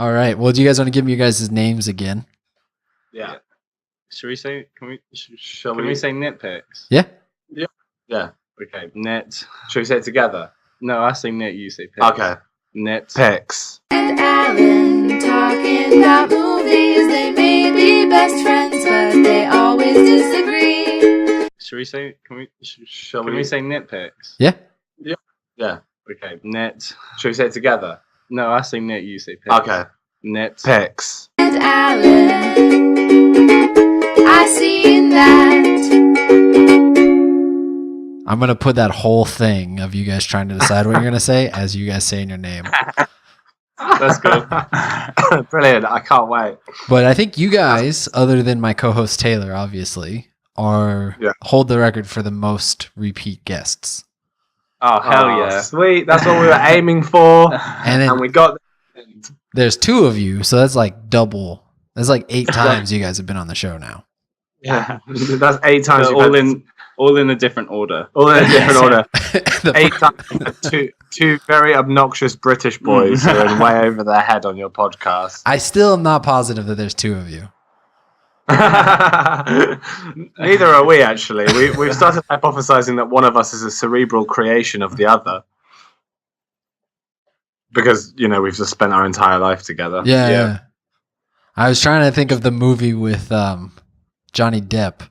All right. Well, do you guys want to give me your guys' names again? Yeah. Should we say? Can we say NitPix? Yeah. Yeah. Okay. Nit. Should we say it together? No, I say Nit. You say Pix. Okay. NitPix. And Alan talking about movies. They may be best friends, but they always disagree. Should we say? Can we say NitPix? Yeah. Yeah. Okay. Nit. Should we say it together? No, I say Nit. You say Pix. Okay. NitPix. And Alan, I see that. I'm going to put that whole thing of you guys trying to decide what you're going to say as you guys saying your name. Let's go. Brilliant. I can't wait. But I think you guys, other than my co-host Taylor, obviously, hold the record for the most repeat guests. Oh, hell yeah. Sweet. That's what we were aiming for. And then we got... there's two of you, so that's like double. That's like 8 times you guys have been on the show now. Yeah. That's 8 times. All in a different order. All in a different order. 8 times. Two very obnoxious British boys who are way over their head on your podcast. I still am not positive that there's 2 of you. Neither are we, actually. We've started hypothesizing that one of us is a cerebral creation of the other. Because, we've just spent our entire life together. Yeah. I was trying to think of the movie with Johnny Depp.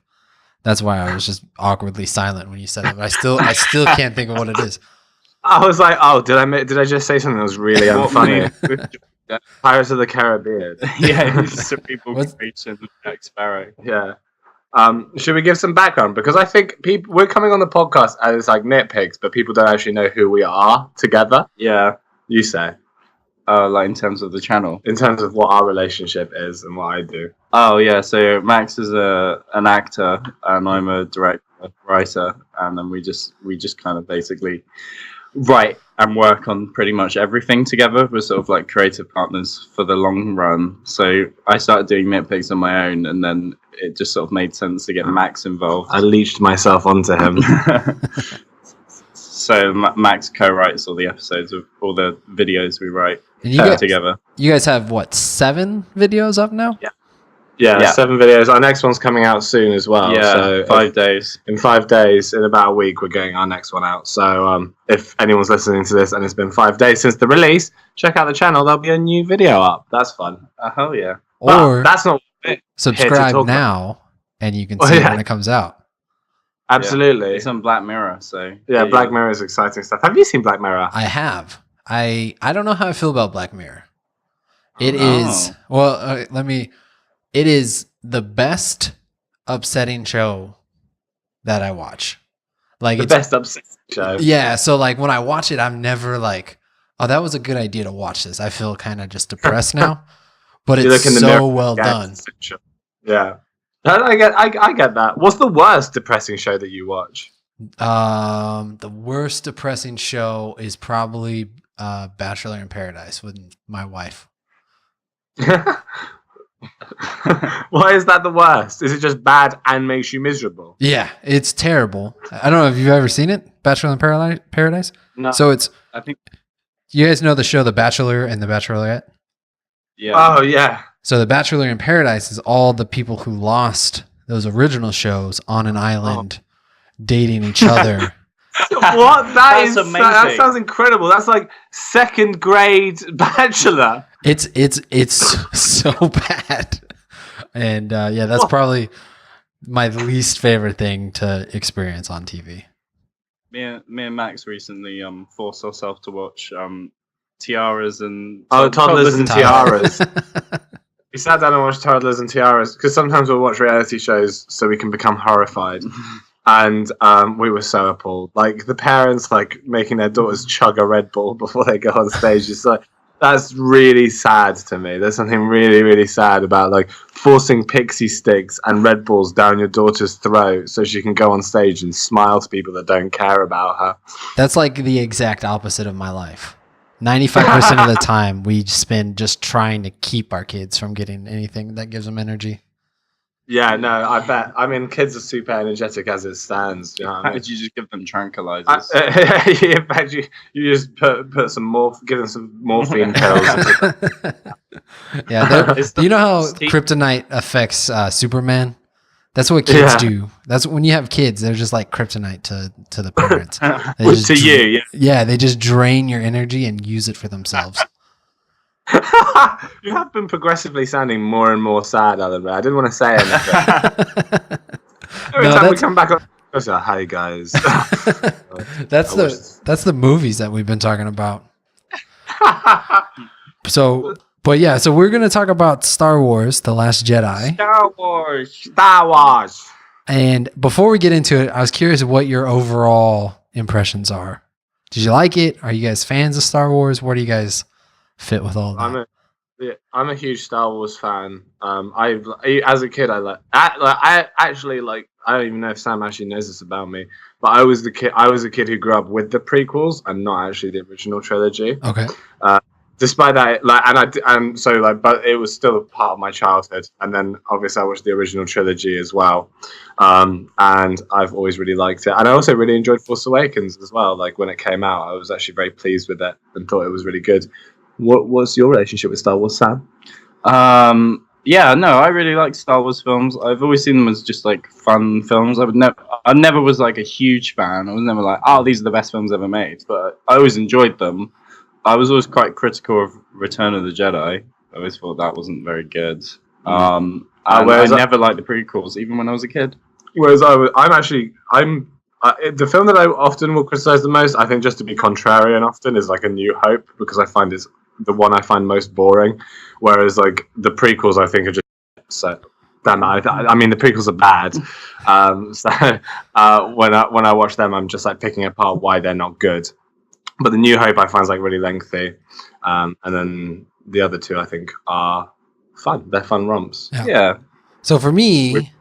That's why I was just awkwardly silent when you said it. But I still can't think of what it is. I was like, oh, did I just say something that was really unfunny? Pirates of the Caribbean. Yeah, cerebral creation of Jack Sparrow. Yeah. Should we give some background? Because I think we're coming on the podcast as like nitpicks, but people don't actually know who we are together. Yeah. You say. Like in terms of the channel? In terms of what our relationship is and what I do. Oh, yeah. So Max is an actor and I'm a director, writer. And then we just kind of basically write and work on pretty much everything together. We're sort of like creative partners for the long run. So I started doing nitpicks on my own and then it just sort of made sense to get Max involved. I leached myself onto him. So Max co-writes all the episodes of all the videos we write together. You guys have, 7 videos up now? Yeah, 7 videos. Our next one's coming out soon as well. Yeah, so 5 days. In 5 days, in about a week, we're getting our next one out. So if anyone's listening to this and it's been 5 days since the release, check out the channel. There'll be a new video up. That's fun. Hell yeah. Or that's not subscribe now and you can see it when it comes out. Absolutely. Yeah. It's on Black Mirror, so... Yeah, Black Mirror is exciting stuff. Have you seen Black Mirror? I have. I don't know how I feel about Black Mirror. It is... Well, it is the best upsetting show that I watch. Like the best upsetting show. Yeah, so like when I watch it, I'm never like, oh, that was a good idea to watch this. I feel kind of just depressed now. But it's so well done. Yeah. I get that. What's the worst depressing show that you watch? The worst depressing show is probably Bachelor in Paradise with my wife. Why is that the worst? Is it just bad and makes you miserable? Yeah, it's terrible. I don't know if you've ever seen it, Bachelor in Paradise? No. So it's... I think... You guys know the show The Bachelor and The Bachelorette? Yeah. Oh, yeah. So The Bachelor in Paradise is all the people who lost those original shows on an island dating each other. What? That's amazing. That sounds incredible. That's like 2nd grade Bachelor. It's so bad. And that's probably my least favorite thing to experience on TV. Me and Max recently forced ourselves to watch Tiaras and... Toddlers and Tiaras. We sat down and watched Toddlers and Tiaras because sometimes we'll watch reality shows so we can become horrified. And we were so appalled. Like the parents making their daughters chug a Red Bull before they go on stage. It's like, that's really sad to me. There's something really, really sad about forcing pixie sticks and Red Bulls down your daughter's throat so she can go on stage and smile to people that don't care about her. That's like the exact opposite of my life. 95% of the time we spend just trying to keep our kids from getting anything that gives them energy. Yeah, no, I bet. I mean, kids are super energetic as it stands. You know what I mean? Did you just give them tranquilizers? In fact, you just put some give them some morphine pills. Yeah, It's you know how Steve- kryptonite affects Superman? That's what kids do. That's when you have kids, they're just like kryptonite to the parents. They just to you, yeah. Yeah, they just drain your energy and use it for themselves. You have been progressively sounding more and more sad, Alan. I didn't want to say anything. Every No, time we that's- come back on, I say, "Hi guys." That's I wish- the movies that we've been talking about. So, but yeah, so we're gonna talk about Star Wars: The Last Jedi. Star Wars. Star Wars. And before we get into it, I was curious what your overall impressions are. Did you like it? Are you guys fans of Star Wars? Where do you guys fit with all that? I'm a huge Star Wars fan. As a kid, I actually like. I don't even know if Sam actually knows this about me, but I was a kid who grew up with the prequels and not actually the original trilogy. Okay. Despite that, but it was still a part of my childhood. And then obviously I watched the original trilogy as well, and I've always really liked it. And I also really enjoyed Force Awakens as well. Like when it came out, I was actually very pleased with it and thought it was really good. What's your relationship with Star Wars, Sam? Yeah, no, I really like Star Wars films. I've always seen them as just like fun films. I never was like a huge fan. I was never like, oh, these are the best films ever made. But I always enjoyed them. I was always quite critical of Return of the Jedi. I always thought that wasn't very good. And I never liked the prequels, even when I was a kid. Whereas the film that I often will criticize the most, I think, just to be contrarian, often is like A New Hope, because I find it's the one I find most boring. Whereas like the prequels, I think are just so. I mean, the prequels are bad. When I watch them, I'm just like picking apart why they're not good. But The New Hope I find is like really lengthy, and then the other two I think are fun. They're fun romps. Yeah. So for me,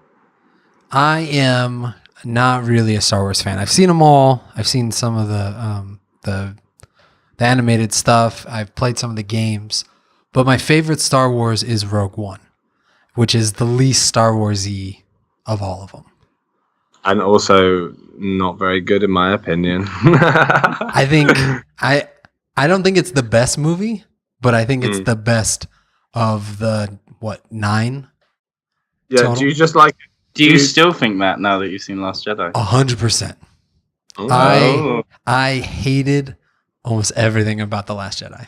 I am not really a Star Wars fan. I've seen them all. I've seen some of the animated stuff. I've played some of the games, but my favorite Star Wars is Rogue One, which is the least Star Wars-y of all of them. And also not very good in my opinion. I think I don't think it's the best movie, but I think it's the best of the 9. Yeah, total? do you just like Do you still think that now that you've seen Last Jedi? 100%. Oh. I hated almost everything about The Last Jedi.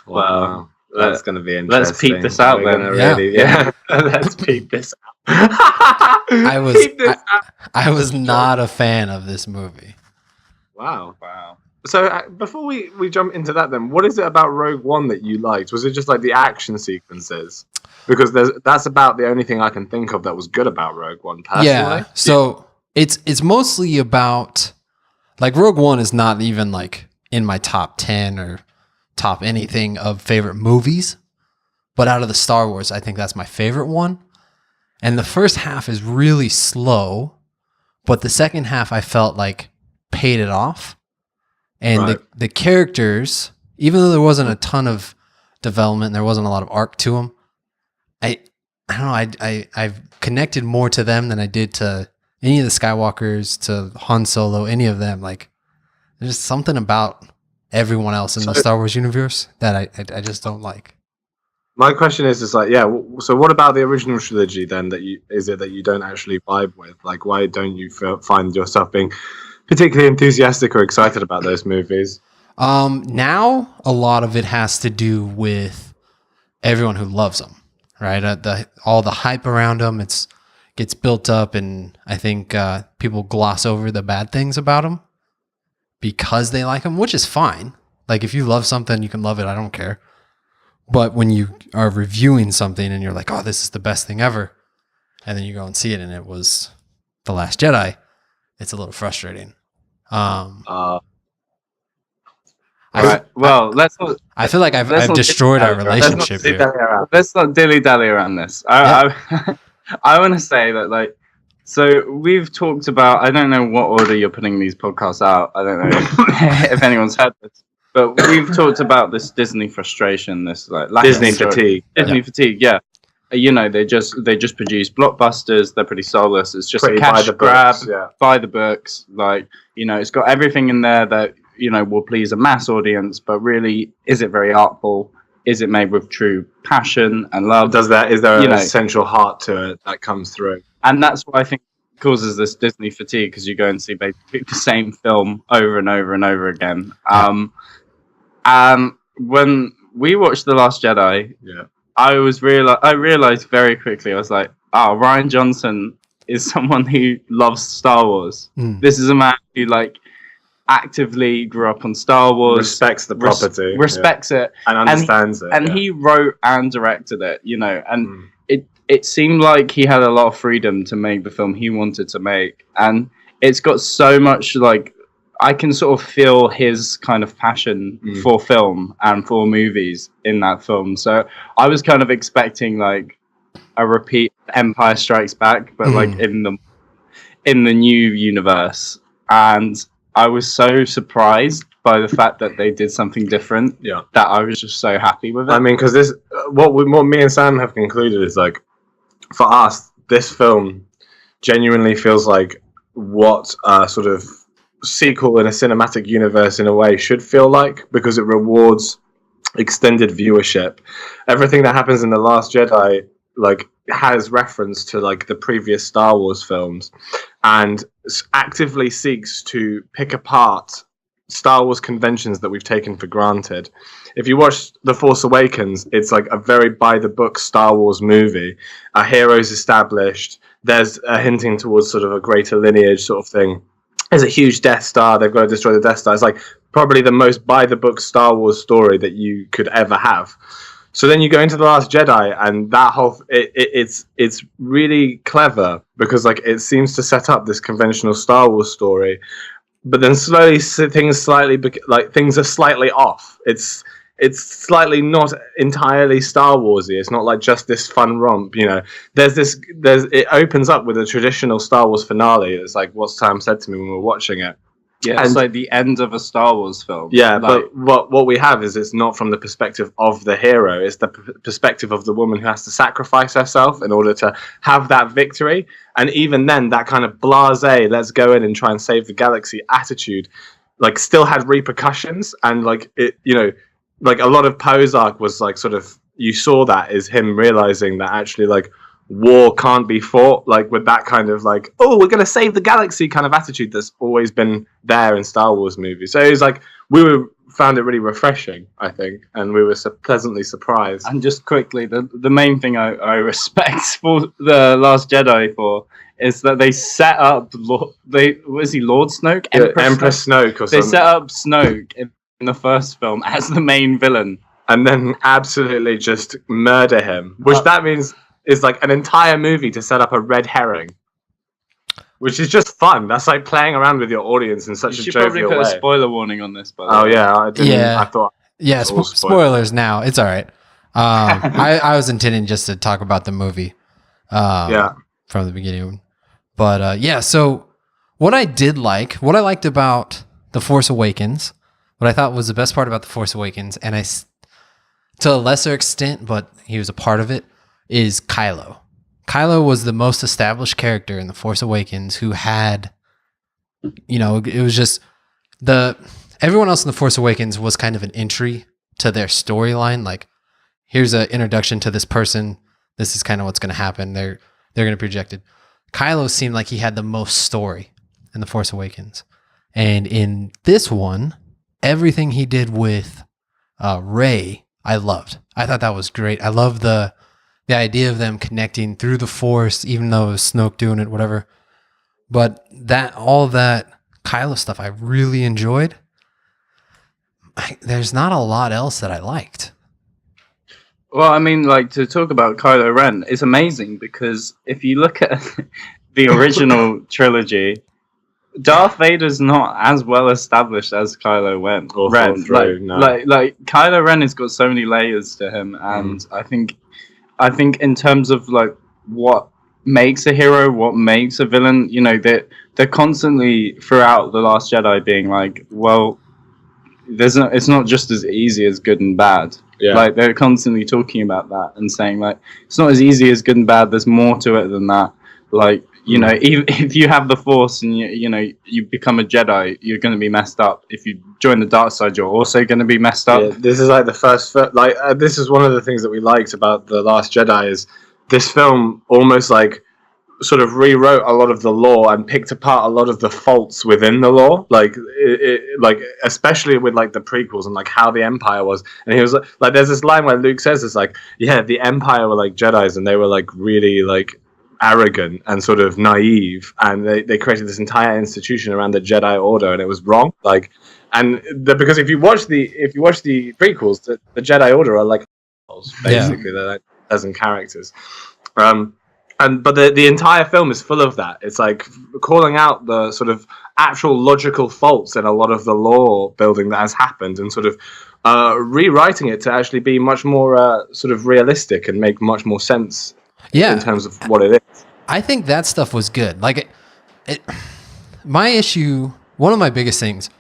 Wow. That's going to be interesting. Let's peep this out We're then. gonna really, let's peep this out. I was not a fan of this movie. Wow. So before we jump into that then, what is it about Rogue One that you liked? Was it just like the action sequences? Because that's about the only thing I can think of that was good about Rogue One personally. Yeah. So it's mostly about, like, Rogue One is not even like in my top 10 or top anything of favorite movies, but out of the Star Wars, I think that's my favorite one. And the first half is really slow, but the second half I felt like paid it off. And Right. the characters, even though there wasn't a ton of development, there wasn't a lot of arc to them, I don't know, I've connected more to them than I did to any of the Skywalkers, to Han Solo, any of them. Like, there's just something about everyone else in the Star Wars universe that I just don't like. My question is like, so what about the original trilogy then that you don't actually vibe with? Like, why don't you find yourself being particularly enthusiastic or excited about those movies? Now a lot of it has to do with everyone who loves them, right? All the hype around them, gets built up, and I think people gloss over the bad things about them because they like them, which is fine. Like, if you love something, you can love it. I don't care. But when you are reviewing something and you're like, oh, this is the best thing ever, and then you go and see it and it was The Last Jedi, it's a little frustrating. Right. Well, let's not. I feel like I've destroyed our relationship here. Let's not dilly-dally around this. I want to say that, like, so we've talked about, I don't know what order you're putting these podcasts out. I don't know if anyone's heard this, but we've talked about this Disney frustration, this like lack Disney of fatigue. Disney fatigue, yeah. You know, they just produce blockbusters. They're pretty soulless. It's just Pretty a cash grab. Yeah. Buy the books. Like, you know, it's got everything in there that, will please a mass audience, but really, is it very artful? Is it made with true passion and love? Is there an essential heart to it that comes through? And that's what I think causes this Disney fatigue, because you go and see basically the same film over and over and over again. When we watched The Last Jedi, I realized very quickly, I was like, oh, Rian Johnson is someone who loves Star Wars. This is a man who actively grew up on Star Wars, respects the property, respects it, and understands it. And he wrote and directed it, and it seemed like he had a lot of freedom to make the film he wanted to make, and it's got so much I can sort of feel his kind of passion for film and for movies in that film. So I was kind of expecting a repeat Empire Strikes Back, but in the new universe. And I was so surprised by the fact that they did something different. Yeah, that I was just so happy with it. I mean, because this, what me and Sam have concluded is for us, this film genuinely feels like what sort of sequel in a cinematic universe in a way should feel like, because it rewards extended viewership. Everything that happens in The Last Jedi has reference to the previous Star Wars films, and actively seeks to pick apart Star Wars conventions that we've taken for granted. If you watch The Force Awakens, it's a very by the book Star Wars movie. A hero's established, there's a hinting towards sort of a greater lineage sort of thing. There's a huge Death Star, they've got to destroy the Death Star. It's probably the most by the book Star Wars story that you could ever have. So then you go into The Last Jedi, and that whole it's really clever, because it seems to set up this conventional Star Wars story, but then slowly things are slightly off. It's slightly not entirely Star Warsy. It's not just this fun romp. It opens up with a traditional Star Wars finale. It's what Sam said to me when we were watching it. Yeah, it's the end of a Star Wars film. Yeah, but what we have is it's not from the perspective of the hero. It's the perspective of the woman who has to sacrifice herself in order to have that victory. And even then, that kind of blasé, let's go in and try and save the galaxy attitude, still had repercussions. And a lot of Poe's arc was sort of, you saw that is him realizing that actually war can't be fought with that kind of oh, we're gonna save the galaxy kind of attitude that's always been there in Star Wars movies. So it was found it really refreshing, I think, and we were pleasantly surprised. And just quickly, the main thing I respect for The Last Jedi for is that they set up Lord Snoke? Empress Snoke or something. They set up Snoke in the first film as the main villain, and then absolutely just murder him, which that means is an entire movie to set up a red herring, which is just fun. That's playing around with your audience in such a jovial way. You should probably put a spoiler warning on this, by the way. Yeah, I didn't. Yeah. I thought. Yeah, spoilers now. It's all right. I was intending just to talk about the movie. From the beginning, but So what I liked about The Force Awakens, what I thought was the best part about The Force Awakens, and to a lesser extent, but he was a part of it, is Kylo. Kylo was the most established character in The Force Awakens who had, it was just everyone else in The Force Awakens was kind of an entry to their storyline. Here's an introduction to this person. This is kind of what's going to happen. They're going to project it. Kylo seemed like he had the most story in The Force Awakens. And in this one, everything he did with Rey, I loved. I thought that was great. I love the idea of them connecting through the Force, even though it was Snoke doing it, whatever. But all that Kylo stuff I really enjoyed. There's not a lot else that I liked. Well, I mean, to talk about Kylo Ren, it's amazing, because if you look at the original trilogy, Darth Vader's not as well established as Kylo Ren. Kylo Ren has got so many layers to him, and I think in terms of what makes a hero, what makes a villain, they're constantly throughout The Last Jedi being it's not just as easy as good and bad. Yeah. They're constantly talking about that and saying it's not as easy as good and bad. There's more to it than that. You know, even if you have the Force and you become a Jedi, you're going to be messed up. If you join the dark side, you're also going to be messed up. Yeah, this is like the first this is one of the things that we liked about The Last Jedi is this film almost like sort of rewrote a lot of the lore and picked apart a lot of the faults within the lore, like like especially with like the prequels and like how the Empire was. And he was like there's this line where Luke says it's like, yeah, the Empire were like Jedis and they were like really like arrogant and sort of naive, and they created this entire institution around the Jedi Order, and it was wrong. Like, because if you watch the prequels, the Jedi Order are like basically they're like pleasant characters. But the entire film is full of that. It's like calling out the sort of actual logical faults in a lot of the lore building that has happened, and sort of rewriting it to actually be much more sort of realistic and make much more sense. In terms of what it is. I think that stuff was good. Like, my issue, one of my biggest things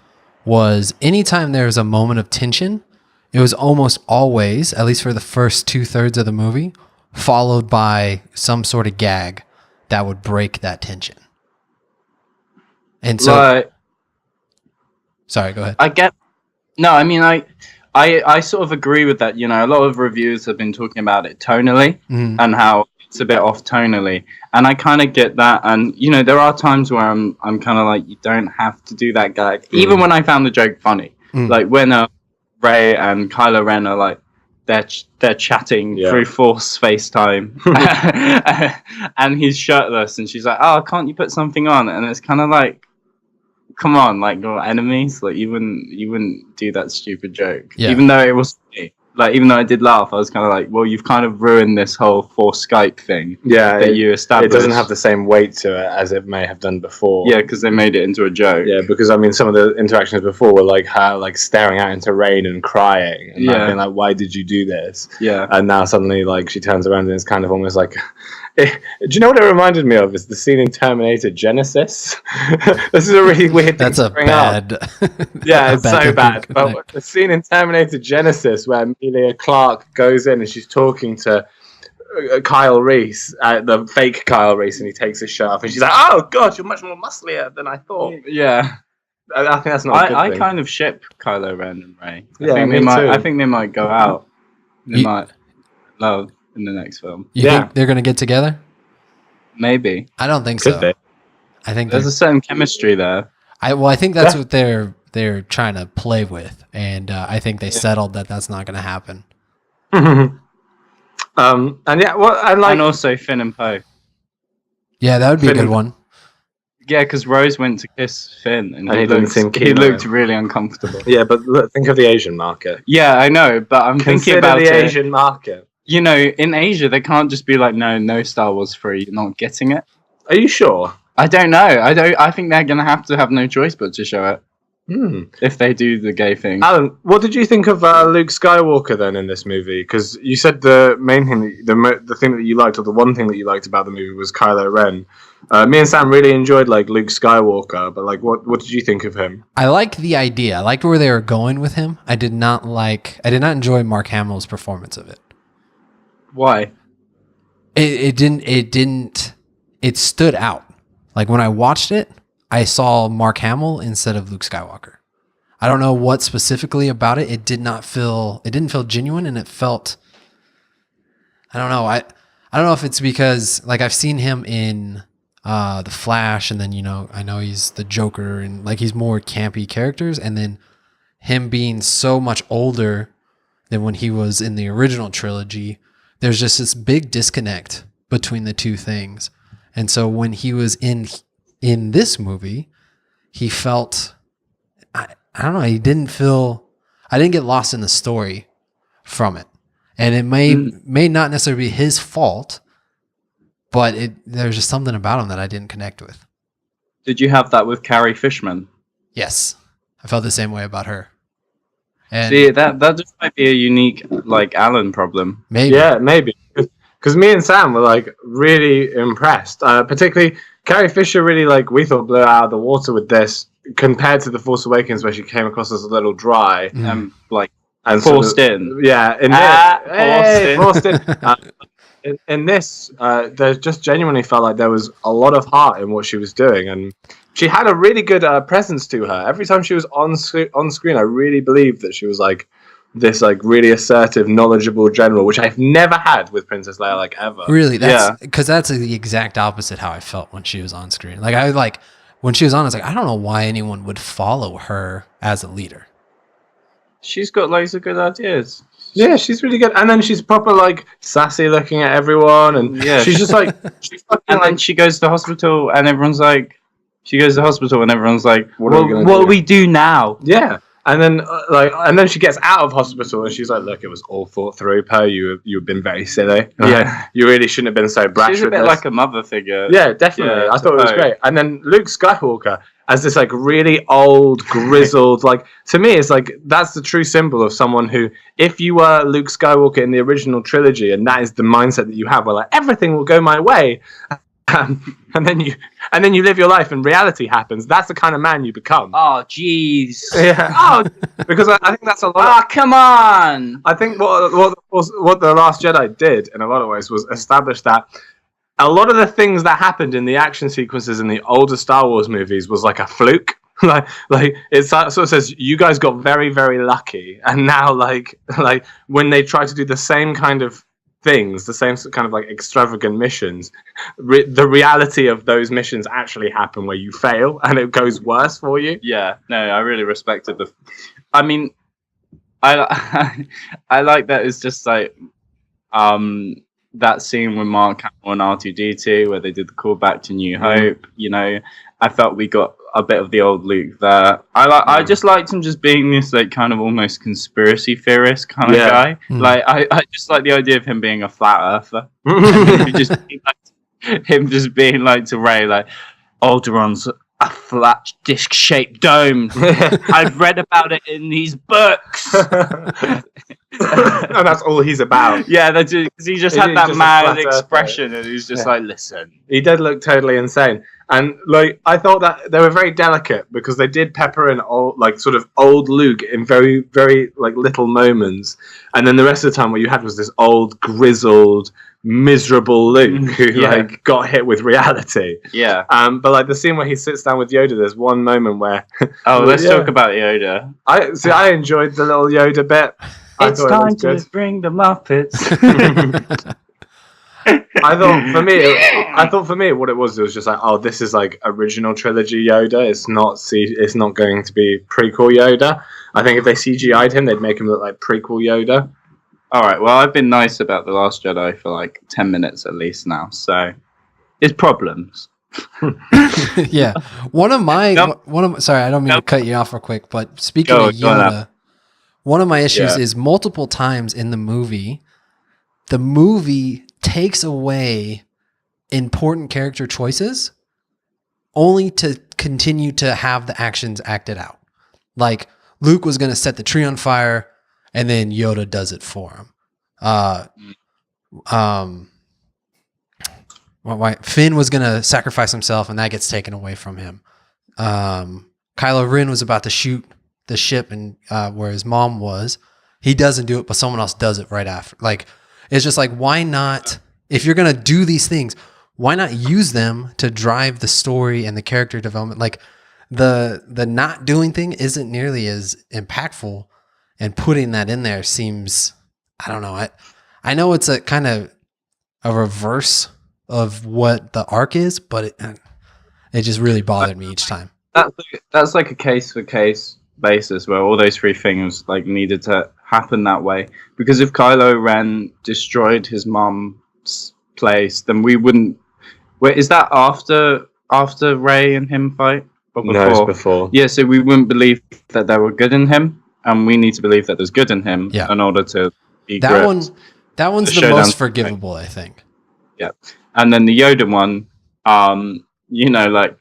was anytime there was a moment of tension, it was almost always, at least for the first 2/3 of the movie, followed by some sort of gag that would break that tension. And so... sorry, go ahead. I sort of agree with that. You know, a lot of reviewers have been talking about it tonally and how it's a bit off tonally, and I kind of get that. And you know, there are times where I'm kind of like, you don't have to do that gag. Even when I found the joke funny, like when Rey and Kylo Ren are like they're chatting through Force FaceTime, and he's shirtless, and she's like, "Oh, can't you put something on?" And it's kind of like, come on, like your enemies, like you wouldn't do that stupid joke, even though it was funny. Like, even though I did laugh, I was kind of like, well, you've kind of ruined this whole Force Skype thing. Yeah, that you established. It doesn't have the same weight to it as it may have done before. Yeah, because they made it into a joke. Yeah, because I mean, some of the interactions before were like her like staring out into rain and crying, and being like, "Why did you do this?" Yeah, and now suddenly, like, she turns around and it's kind of almost like. Do you know what it reminded me of? Is the scene in Terminator Genesis? This is a really weird thing. That's a bad. Yeah, it's so bad. But the scene in Terminator Genesis where Emilia Clarke goes in and she's talking to Kyle Reese, the fake Kyle Reese, and he takes his shirt off, and she's like, "Oh God, you're much more musclier than I thought." Yeah, I think that's not. A good thing. I kind of ship Kylo Ren and Rey. I think they might go out. They might love. In the next film. You think they're going to get together? Maybe. I don't think so. They? I think there's a certain chemistry there. I think that's what they're trying to play with, and I think they settled that that's not going to happen. And also Finn and Poe. Yeah, that would be a good one. Yeah, because Rose went to kiss Finn, and he looked really uncomfortable. Yeah, but think of the Asian market. Yeah, I know, but I'm thinking about the Asian market. You know, in Asia, they can't just be like, no Star Wars free. You're not getting it. Are you sure? I don't know. I think they're gonna have to have no choice but to show it. If they do the gay thing. Alan, what did you think of Luke Skywalker then in this movie? Because you said the main thing, the thing that you liked, or the one thing that you liked about the movie was Kylo Ren. Me and Sam really enjoyed like Luke Skywalker, but like, what did you think of him? I liked the idea. I liked where they were going with him. I did not enjoy Mark Hamill's performance of it. Why? It stood out. Like when I watched it, I saw Mark Hamill instead of Luke Skywalker. I don't know what specifically about it. It didn't feel genuine, and it felt, I don't know. I don't know if it's because like I've seen him in The Flash, and then, you know, I know he's the Joker, and like he's more campy characters, and then him being so much older than when he was in the original trilogy, there's just this big disconnect between the two things. And so when he was in this movie, he felt, I don't know, I didn't get lost in the story from it. And it may not necessarily be his fault, but there's just something about him that I didn't connect with. Did you have that with Carrie Fishman? Yes. I felt the same way about her. And see, that just might be a unique, like, Alan problem. Maybe. Yeah, maybe. Because me and Sam were, like, really impressed. Particularly, Carrie Fisher really, like, we thought blew out of the water with this, compared to The Force Awakens, where she came across as a little dry. And forced in. Yeah. Forced in. in this, there just genuinely felt like there was a lot of heart in what she was doing, and she had a really good presence to her. Every time she was on screen, I really believed that she was like this like really assertive, knowledgeable general, which I've never had with Princess Leia like ever. Really, because that's the exact opposite how I felt when she was on screen. Like when she was on, I was like, I don't know why anyone would follow her as a leader. She's got loads of good ideas. Yeah, she's really good, and then she's proper like sassy, looking at everyone, and she's just like, then she goes to the hospital, and everyone's like, what do we do now? Yeah, and then she gets out of hospital, and she's like, look, it was all thought through, Poe. You've been very silly. Yeah, you really shouldn't have been so brash. She's a bit like a mother figure. Yeah, definitely. I thought it was great. And then Luke Skywalker as this like really old, grizzled, like to me, it's like that's the true symbol of someone who, if you were Luke Skywalker in the original trilogy, and that is the mindset that you have, where like everything will go my way, and then you live your life and reality happens. That's the kind of man you become. Oh, jeez. Yeah. Oh, because I think that's a lot. Ah, come on. I think what the Last Jedi did in a lot of ways was establish that a lot of the things that happened in the action sequences in the older Star Wars movies was like a fluke. like it sort of says you guys got very, very lucky, and now like when they try to do the same kind of things, the same kind of like extravagant missions, the reality of those missions actually happen where you fail and it goes worse for you. Yeah, no, I really respected I mean, I like that. It's just like that scene with Mark Hamill and R2-D2 where they did the callback to New Hope. You know, I felt we got a bit of the old Luke there. I just liked him just being this like kind of almost conspiracy theorist kind of guy. Like I just like the idea of him being a flat earther. him just being like to Rey like, Alderaan's a flat disc-shaped dome. I've read about it in these books. And that's all he's about. Yeah, because he just had that mad expression, and he's just like, listen. He did look totally insane. And like I thought that they were very delicate because they did pepper in sort of old Luke in very, very like little moments, and then the rest of the time what you had was this old, grizzled, miserable Luke who like got hit with reality. Yeah. But like the scene where he sits down with Yoda, there's one moment where let's talk about Yoda. I enjoyed the little Yoda bit. It's time to bring the Muppets. I thought for me what it was just like, oh, this is like original trilogy Yoda. It's not going to be prequel Yoda. I think if they CGI'd him, they'd make him look like prequel Yoda. All right. Well, I've been nice about The Last Jedi for like 10 minutes at least now, so it's problems. Yeah. Sorry, I don't mean to cut you off real quick, but speaking of Yoda, one of my issues is multiple times in the movie takes away important character choices only to continue to have the actions acted out. Like Luke was going to set the tree on fire and then Yoda does it for him. Finn was going to sacrifice himself and that gets taken away from him. Kylo Ren was about to shoot the ship and where his mom was. He doesn't do it, but someone else does it right after. Like, it's just like, why not? If you're going to do these things, why not use them to drive the story and the character development? Like the not doing thing isn't nearly as impactful, and putting that in there seems, I don't know. I know it's a kind of a reverse of what the arc is, but it just really bothered me each time. That's like a case for case basis where all those three things like needed to happen that way, because if Kylo Ren destroyed his mom's place, then we wouldn't. Wait, is that after Rey and him fight or before? No, it's before. Yeah, so we wouldn't believe that there were good in him, and we need to believe that there's good in him in order to be that one. That one's the most forgivable, I think. Yeah, and then the Yoda one, like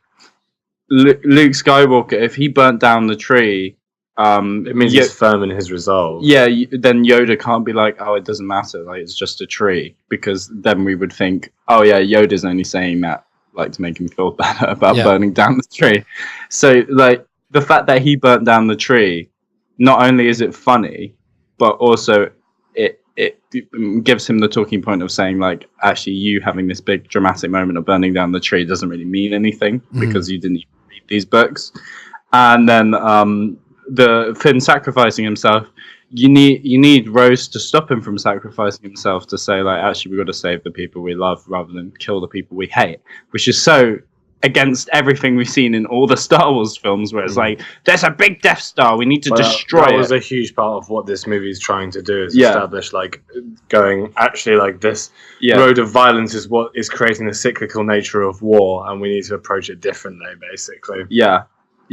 Luke Skywalker, if he burnt down the tree, it means he's firm in his resolve. Yeah, then Yoda can't be like, oh, it doesn't matter, like it's just a tree, because then we would think, oh yeah, Yoda's only saying that like to make him feel better about burning down the tree. So like the fact that he burnt down the tree, not only is it funny, but also it it gives him the talking point of saying, like, actually, you having this big dramatic moment of burning down the tree doesn't really mean anything because you didn't even read these books. And then the Finn sacrificing himself, you need Rose to stop him from sacrificing himself to say, like, actually, we've got to save the people we love rather than kill the people we hate, which is so against everything we've seen in all the Star Wars films, where it's like, there's a big Death Star, we need to destroy it. That was a huge part of what this movie is trying to do, is establish, like, going, actually, like, this road of violence is what is creating the cyclical nature of war, and we need to approach it differently, basically. Yeah,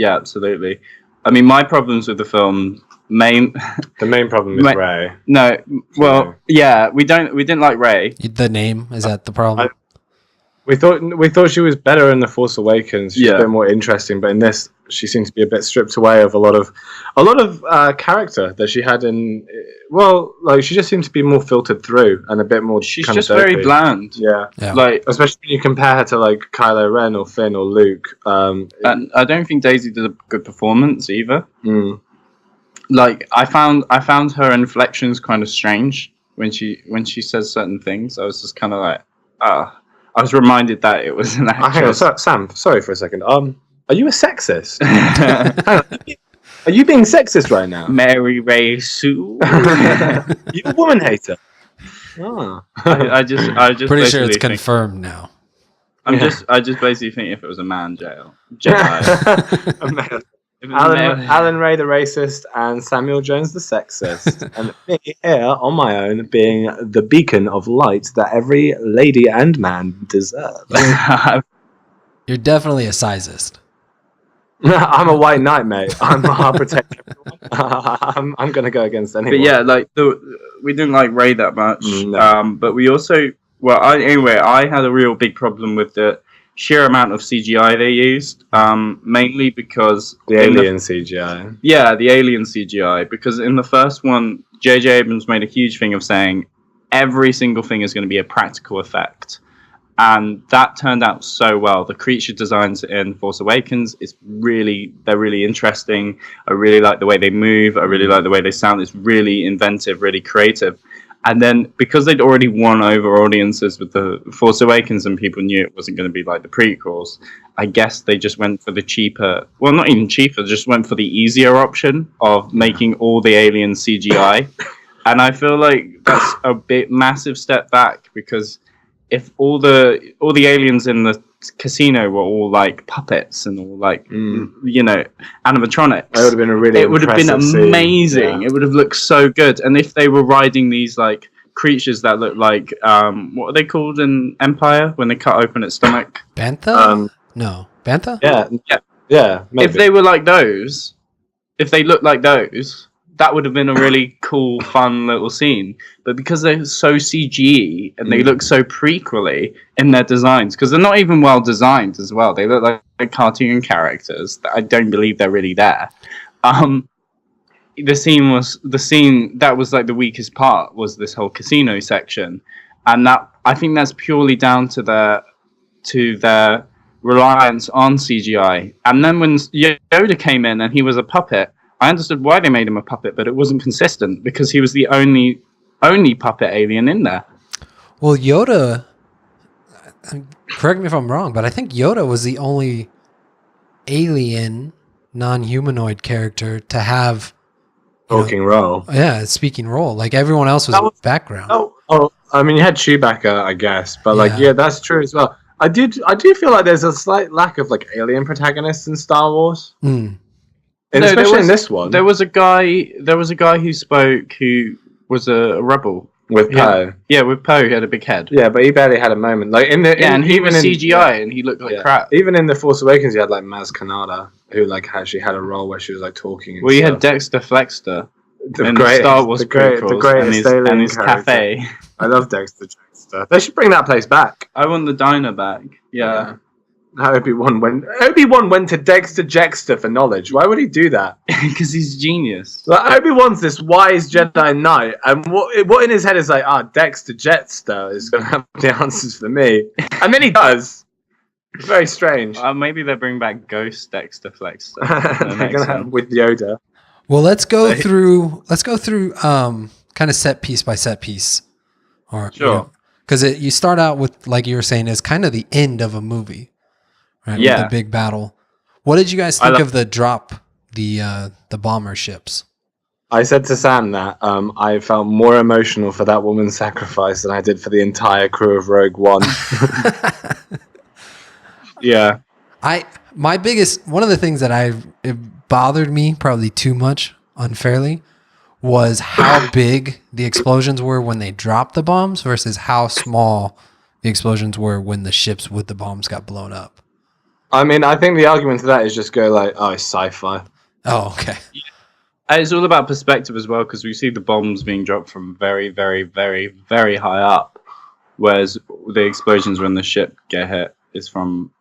absolutely. I mean, my problems with the film, the main problem is Rey. No, well, we didn't like Rey. The name, is that the problem? We thought she was better in The Force Awakens. She's a bit more interesting, but in this, she seems to be a bit stripped away of a lot of character that she had in. Well, like, she just seems to be more filtered through and a bit more. She's just very bland. Yeah, like, especially when you compare her to, like, Kylo Ren or Finn or Luke. And I don't think Daisy did a good performance either. Like, I found her inflections kind of strange when she says certain things. I was just kind of like, I was reminded that it was an actress. Hang on, Sam, sorry for a second. Are you a sexist? Are you being sexist right now? Mary Ray Sue? You a woman hater? Oh. I just pretty sure it's confirmed now. I just basically think if it was a man, Jedi. A man. Alan Ray the racist and Samuel Jones the sexist, and me here on my own being the beacon of light that every lady and man deserves. You're definitely a sizist. I'm a white knight, mate. I'll protect everyone. I'm gonna go against anyone. But yeah, like we didn't like Rey that much. No. But we also, I had a real big problem with the sheer amount of CGI they used, mainly because the alien CGI. Yeah, the alien CGI. Because in the first one, J.J. Abrams made a huge thing of saying every single thing is going to be a practical effect, and that turned out so well. The creature designs in Force Awakens they're really interesting. I really like the way they move. I really like the way they sound. It's really inventive, really creative. And then, because they'd already won over audiences with The Force Awakens and people knew it wasn't going to be like the prequels, I guess they just went for the cheaper, well, not even cheaper, just went for the easier option of making all the aliens CGI. And I feel like that's a massive step back, because if all the aliens in the casino were all like puppets and all like animatronics, it would have been amazing. Yeah. It would have looked so good. And if they were riding these like creatures that look like what are they called in Empire when they cut open its stomach? Bantha? No, Bantha? Yeah. Maybe. If they were like those, if they looked like those, that would have been a really cool, fun little scene. But because they're so CGI and they look so prequely in their designs, because they're not even well designed as well. They look like cartoon characters that I don't believe they're really there. The scene that was like the weakest part was this whole casino section, and that I think that's purely down to their reliance on CGI. And then when Yoda came in and he was a puppet, I understood why they made him a puppet, but it wasn't consistent because he was the only puppet alien in there. Well, Yoda, correct me if I'm wrong, but I think Yoda was the only alien non-humanoid character to have speaking role. Yeah, speaking role. Like everyone else was background. Oh, I mean, you had Chewbacca, I guess, but that's true as well. I do feel like there's a slight lack of like alien protagonists in Star Wars. Especially in this one. There was a guy who spoke who was a rebel. With Poe. Yeah, with Poe, he had a big head. Yeah, but he barely had a moment. Like and he was CGI and he looked like crap. Even in The Force Awakens, you had like Maz Kanata, who like actually had a role where she was like talking. You had Dexter Flexter in the Star Wars prequels and his cafe. I love Dexter. They should bring that place back. I want the diner back. Yeah. Obi-Wan went to Dexter for knowledge. Why would he do that? Because he's genius. Like, Obi-Wan's this wise Jedi Knight, and what in his head is like, Dexter is going to have the answers for me. And then he does. It's very strange. Maybe they bring back Ghost Dexter Flexter They're going to have with Yoda. Well, let's go through kind kind of set piece by set piece, or Sure. because you start out with, like you were saying, is kind of the end of a movie, right? Yeah. With the big battle. What did you guys think of the drop, the bomber ships? I said to Sam that I felt more emotional for that woman's sacrifice than I did for the entire crew of Rogue One. Yeah. One of the things that it bothered me probably too much unfairly was how big the explosions were when they dropped the bombs versus how small the explosions were when the ships with the bombs got blown up. I mean, I think the argument to that is just go like, oh, it's sci-fi. Oh, okay. It's all about perspective as well, because we see the bombs being dropped from very, very, very, very high up, whereas the explosions when the ship get hit is from,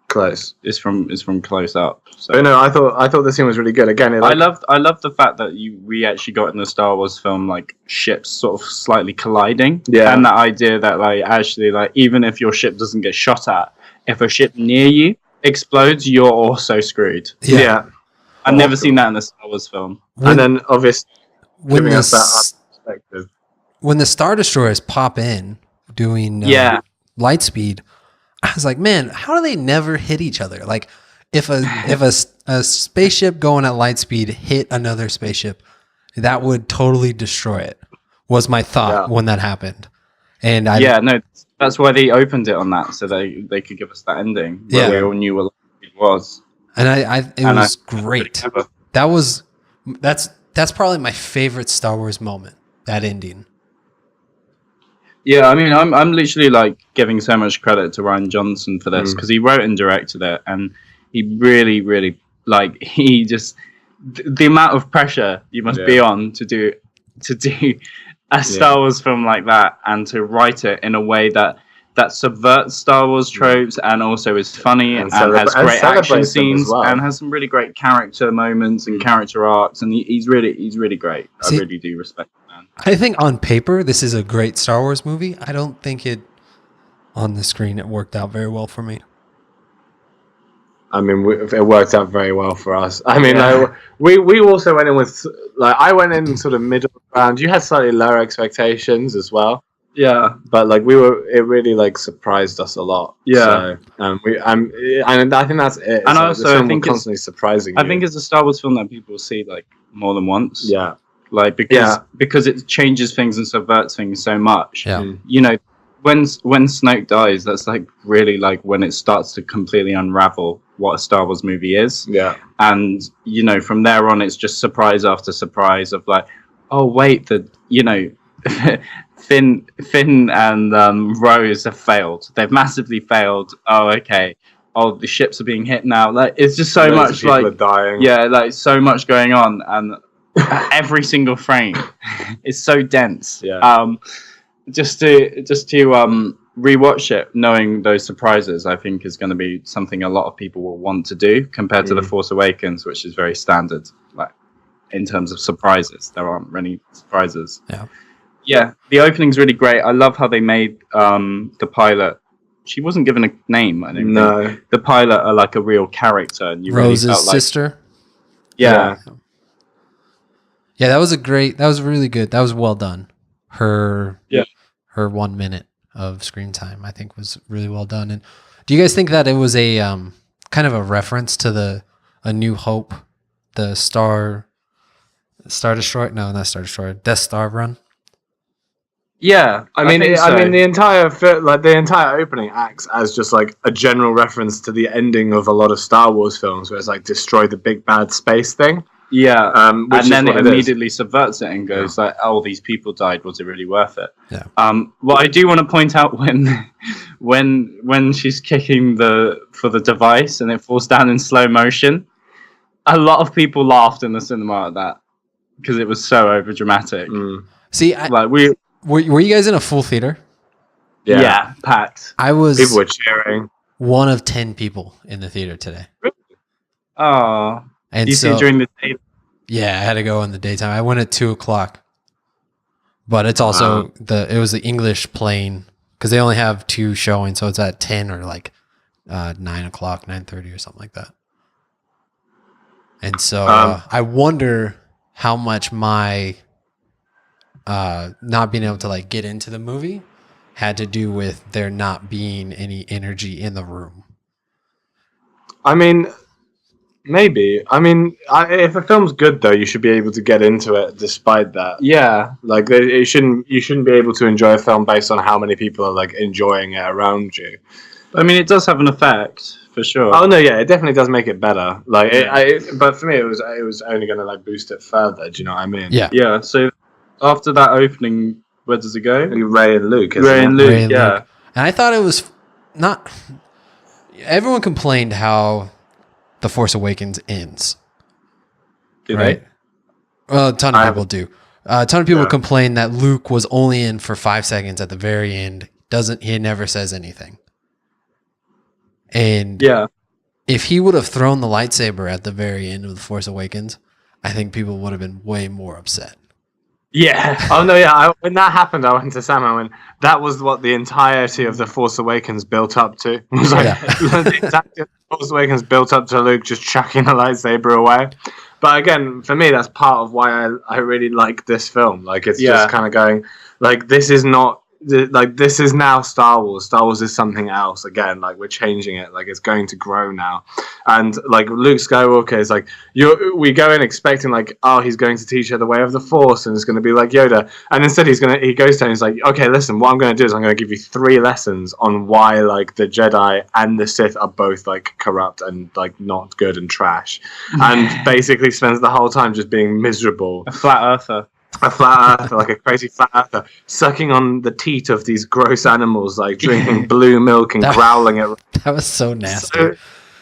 Close. is from close up. So But no, I thought the scene was really good. Again, I love the fact that we actually got in the Star Wars film like ships sort of slightly colliding. Yeah. And that idea that actually even if your ship doesn't get shot at, if a ship near you explodes, you're also screwed. Yeah. I've never seen that in a Star Wars film. And then obviously when giving us that the perspective. when the Star Destroyers pop in doing light speed, I was like, man, how do they never hit each other? Like, if a spaceship going at light speed hit another spaceship, that would totally destroy it. Was my thought when that happened, and that's why they opened it on that, so they could give us that ending. Where we all knew what it was, and it was great. That's probably my favorite Star Wars moment. That ending. Yeah, I mean, I'm literally like giving so much credit to Rian Johnson for this because he wrote and directed it, and he really, really he just the amount of pressure you must be on to do a Star Wars film like that, and to write it in a way that subverts Star Wars tropes and also is funny and has great action scenes and has some really great character moments and character arcs, and he's really great. I really do respect him. I think on paper, this is a great Star Wars movie. I don't think on the screen, it worked out very well for me. I mean, it worked out very well for us. I mean, we also went in with, I went in sort of middle ground. You had slightly lower expectations as well. Yeah. But, it really, surprised us a lot. Yeah. So, and I think that's it. And also, I think constantly surprising I think it's a Star Wars film that people see, more than once. Yeah. Because it changes things and subverts things so much. Yeah. When Snoke dies, that's really when it starts to completely unravel what a Star Wars movie is. Yeah. And from there on, it's just surprise after surprise of oh wait, Finn and Rose have failed. They've massively failed. Oh, okay. Oh, the ships are being hit now. It's just so much people are dying. Yeah, so much going on, and every single frame is so dense. Yeah. Just to rewatch it, knowing those surprises, I think is going to be something a lot of people will want to do compared to The Force Awakens, which is very standard. In terms of surprises, there aren't many surprises. Yeah. Yeah, the opening's really great. I love how they made the pilot. She wasn't given a name, I don't think. The pilot are a real character, and you Rose's really felt sister. Yeah. Yeah, that was really good. That was well done. Her 1 minute of screen time, I think, was really well done. And do you guys think that it was a kind of a reference to A New Hope, the Star Destroyer? No, not Star Destroyer. Death Star run. Yeah, I mean, the entire opening acts as just a general reference to the ending of a lot of Star Wars films, where it's destroy the big bad space thing. Yeah, and then it immediately subverts it and goes oh, these people died. Was it really worth it? Yeah. What I do want to point out when she's kicking for the device and it falls down in slow motion, a lot of people laughed in the cinema at that because it was so over dramatic. See, were you guys in a full theater? Yeah, packed. People were cheering. One of 10 people in the theater today. Oh, and you see during the day. Yeah, I had to go in the daytime. I went at 2:00, but it's also it was the English playing because they only have 2 showings, so it's at 10 or 9:00, 9:30 or something like that. And so I wonder how much my not being able to like get into the movie had to do with there not being any energy in the room. I mean, maybe. I mean, if a film's good though, you should be able to get into it despite that. Yeah, Like, you shouldn't be able to enjoy a film based on how many people are like enjoying it around you. I mean, it does have an effect for sure. Oh no, yeah, it definitely does make it better. Like, but for me, it was only going to like boost it further. Do you know what I mean? Yeah. Yeah. So after that opening, where does it go? Ray and Luke. Ray and Luke. Ray and Yeah. Luke. And I thought it was not. Everyone complained how The Force Awakens ends. Did Right. Well, a ton of I people do. A ton of people complain that Luke was only in for 5 seconds at the very end. He never says anything. And Yeah. if he would have thrown the lightsaber at the very end of The Force Awakens, I think people would have been way more upset. Yeah. Oh no, yeah. When that happened, I went to Sam. I went, that was what the entirety of The Force Awakens built up to. It was like the entirety of The Force Awakens built up to Luke just chucking a lightsaber away. But again, for me, that's part of why I really like this film. Like, it's just kind of going, like, this is not. Like, this is now Star Wars. Star Wars is something else again. Like, we're changing it. Like, it's going to grow now. And like Luke Skywalker is like, we go in expecting like, oh, he's going to teach her the way of the Force, and it's going to be like Yoda. And instead, he goes down. He's like, okay, listen, what I'm going to do is I'm going to give you 3 lessons on why like the Jedi and the Sith are both like corrupt and like not good and trash. And basically spends the whole time just being miserable. A flat earther. A flat earther, like a crazy flat earther, sucking on the teat of these gross animals, like drinking blue milk and growling at. That was so nasty.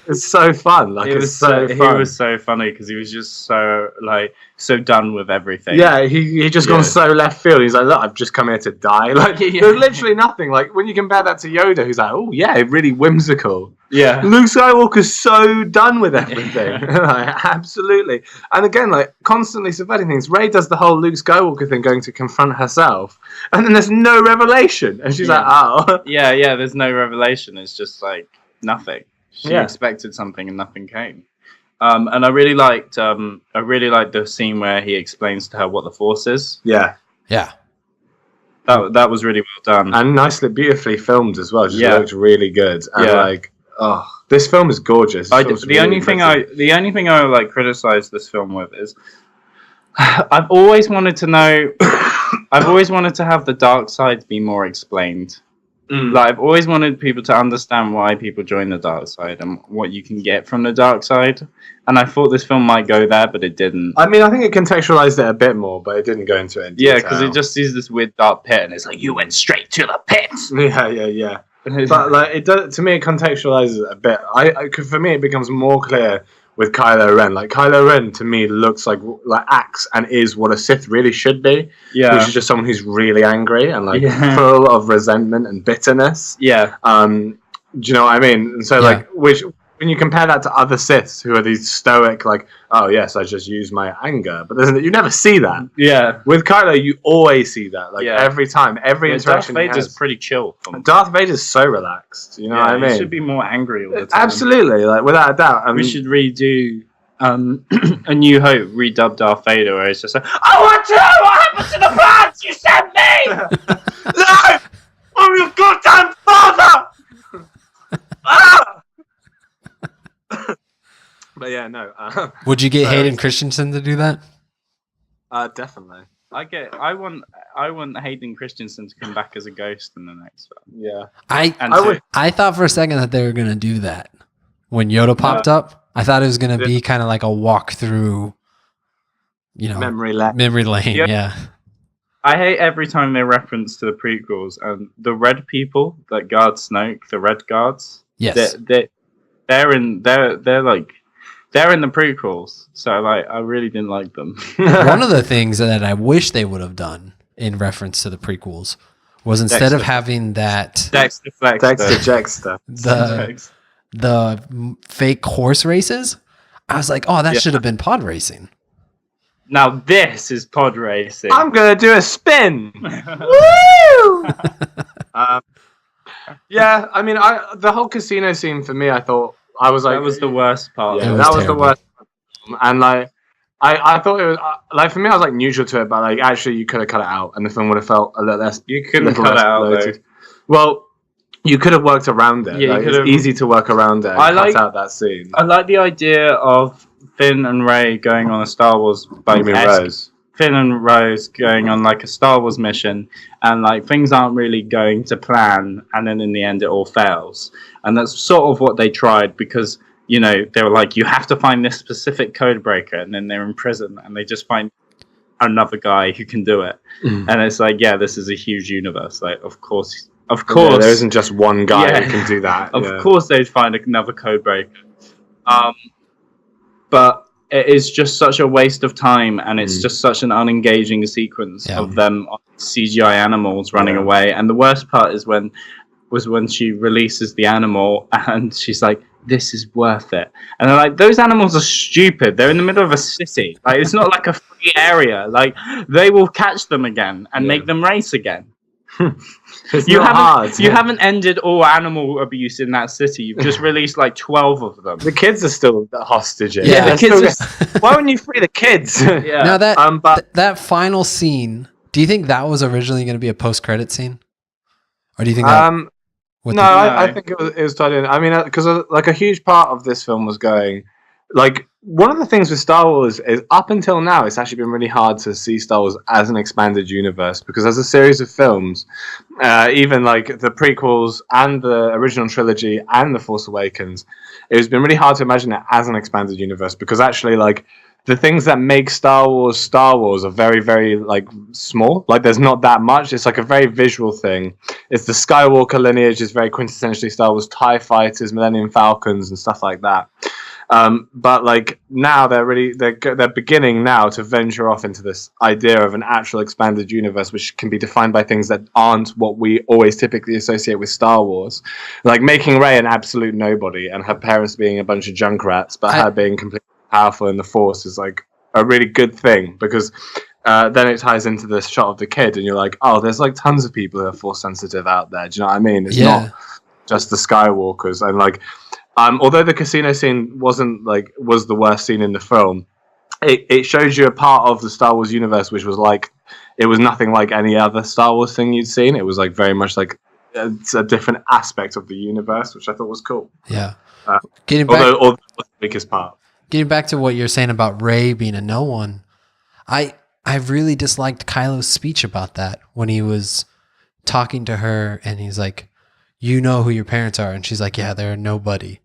It's so fun. Like, it's so fun. He was so funny because he was just so done with everything. Yeah, he just gone so left field. He's like, look, I've just come here to die. Like, there's literally nothing. Like, when you compare that to Yoda, who's like, oh yeah, really whimsical. Yeah. Luke Skywalker's so done with everything. Like, absolutely. And again, like, constantly subverting things. Rey does the whole Luke Skywalker thing, going to confront herself, and then there's no revelation, and she's like, oh. Yeah. There's no revelation. It's just like nothing. She expected something and nothing came. And I really liked the scene where he explains to her what the Force is. Yeah. Yeah. That was really well done. And nicely, beautifully filmed as well. Just looked really good. And like, oh, this film is gorgeous. The only thing I like criticize this film with is I've always wanted to know. I've always wanted to have the dark side be more explained. Like, I've always wanted people to understand why people join the dark side and what you can get from the dark side. And I thought this film might go there, but it didn't. I mean, I think it contextualized it a bit more, but it didn't go into it in detail. Yeah, because it just sees this weird dark pit, and it's like, you went straight to the pit. Yeah. But like, it does, to me, it contextualizes it a bit. For me, it becomes more clear with Kylo Ren. Like, Kylo Ren to me looks like acts and is what a Sith really should be. Yeah, which is just someone who's really angry and like full of resentment and bitterness. Yeah. Do you know what I mean? And so like, when you compare that to other Siths who are these stoic, like, oh yes, I just use my anger, but you never see that. Yeah. With Kylo, you always see that. Like, every time, every interaction. Darth Vader's pretty chill. Darth Vader's so relaxed. You know what I mean? He should be more angry all the time. Absolutely, like, without a doubt. We should redo A New Hope, redub Darth Vader, where it's just like, I want to know what happened to the plans you sent me. No, I'm your goddamn father. But yeah, no. Would you get Hayden Christensen to do that? Definitely. I want Hayden Christensen to come back as a ghost in the next film. Yeah. I thought for a second that they were gonna do that when Yoda popped up. I thought it was gonna be kind of like a walk through, memory lane. Yeah. I hate every time they reference to the prequels and the red people that guard Snoke, the red guards. Yes. They're in the prequels, so like I really didn't like them. One of the things that I wish they would have done in reference to the prequels was instead of having that Dexter the fake horse races, I was like, oh, that should have been pod racing. Now this is pod racing. I'm gonna do a spin. Woo! Yeah, I mean, the whole casino scene for me, I thought I was like, that was the worst part. Yeah, that was the worst. And like, I thought it was like for me, I was like neutral to it, but like actually, you could have cut it out, and the film would have felt a little less. You couldn't cut it out, though. Well, you could have worked around it. Yeah, like, it's easy to work around it. And cut out that scene. I like the idea of Finn and Rey going on a Star Wars Rose. Finn and Rose going on like a Star Wars mission, and like things aren't really going to plan, and then in the end it all fails. And that's sort of what they tried, because you know they were like, you have to find this specific code breaker, and then they're in prison and they just find another guy who can do it. And it's like, yeah, this is a huge universe. Like, of course, yeah, there isn't just one guy who can do that. Of course, they'd find another code breaker. But it is just such a waste of time, and it's just such an unengaging sequence of them CGI animals running away. And the worst part is when she releases the animal and she's like, this is worth it. And they're like, those animals are stupid. They're in the middle of a city. Like, it's not like a free area. Like, they will catch them again and make them race again. You haven't ended all animal abuse in that city. You've just released like 12 of them. The kids are still hostages. Yeah, the kids. Why wouldn't you free the kids? Yeah. Now that final scene, do you think that was originally going to be a post-credit scene, or do you think that? I think it was tied in. I mean, because like a huge part of this film was going, like, one of the things with Star Wars is up until now, it's actually been really hard to see Star Wars as an expanded universe, because as a series of films, even like the prequels and the original trilogy and The Force Awakens, it's been really hard to imagine it as an expanded universe, because actually, like, the things that make Star Wars are very, very, like, small. Like, there's not that much. It's like a very visual thing. It's the Skywalker lineage is very quintessentially Star Wars, TIE fighters, Millennium Falcons, and stuff like that. But like now they're beginning now to venture off into this idea of an actual expanded universe, which can be defined by things that aren't what we always typically associate with Star Wars, like making Rey an absolute nobody and her parents being a bunch of junkrats, but her being completely powerful in the Force is like a really good thing, because then it ties into this shot of the kid, and you're like, oh, there's like tons of people who are Force sensitive out there. Do you know what I mean? It's not just the Skywalkers, and like. Although the casino scene was the worst scene in the film, it shows you a part of the Star Wars universe which was like, it was nothing like any other Star Wars thing you'd seen. It was like very much like it's a different aspect of the universe, which I thought was cool. Yeah. Although the biggest part. Getting back to what you're saying about Rey being a no one, I really disliked Kylo's speech about that when he was talking to her and he's like, you know who your parents are, and she's like, yeah, they're nobody.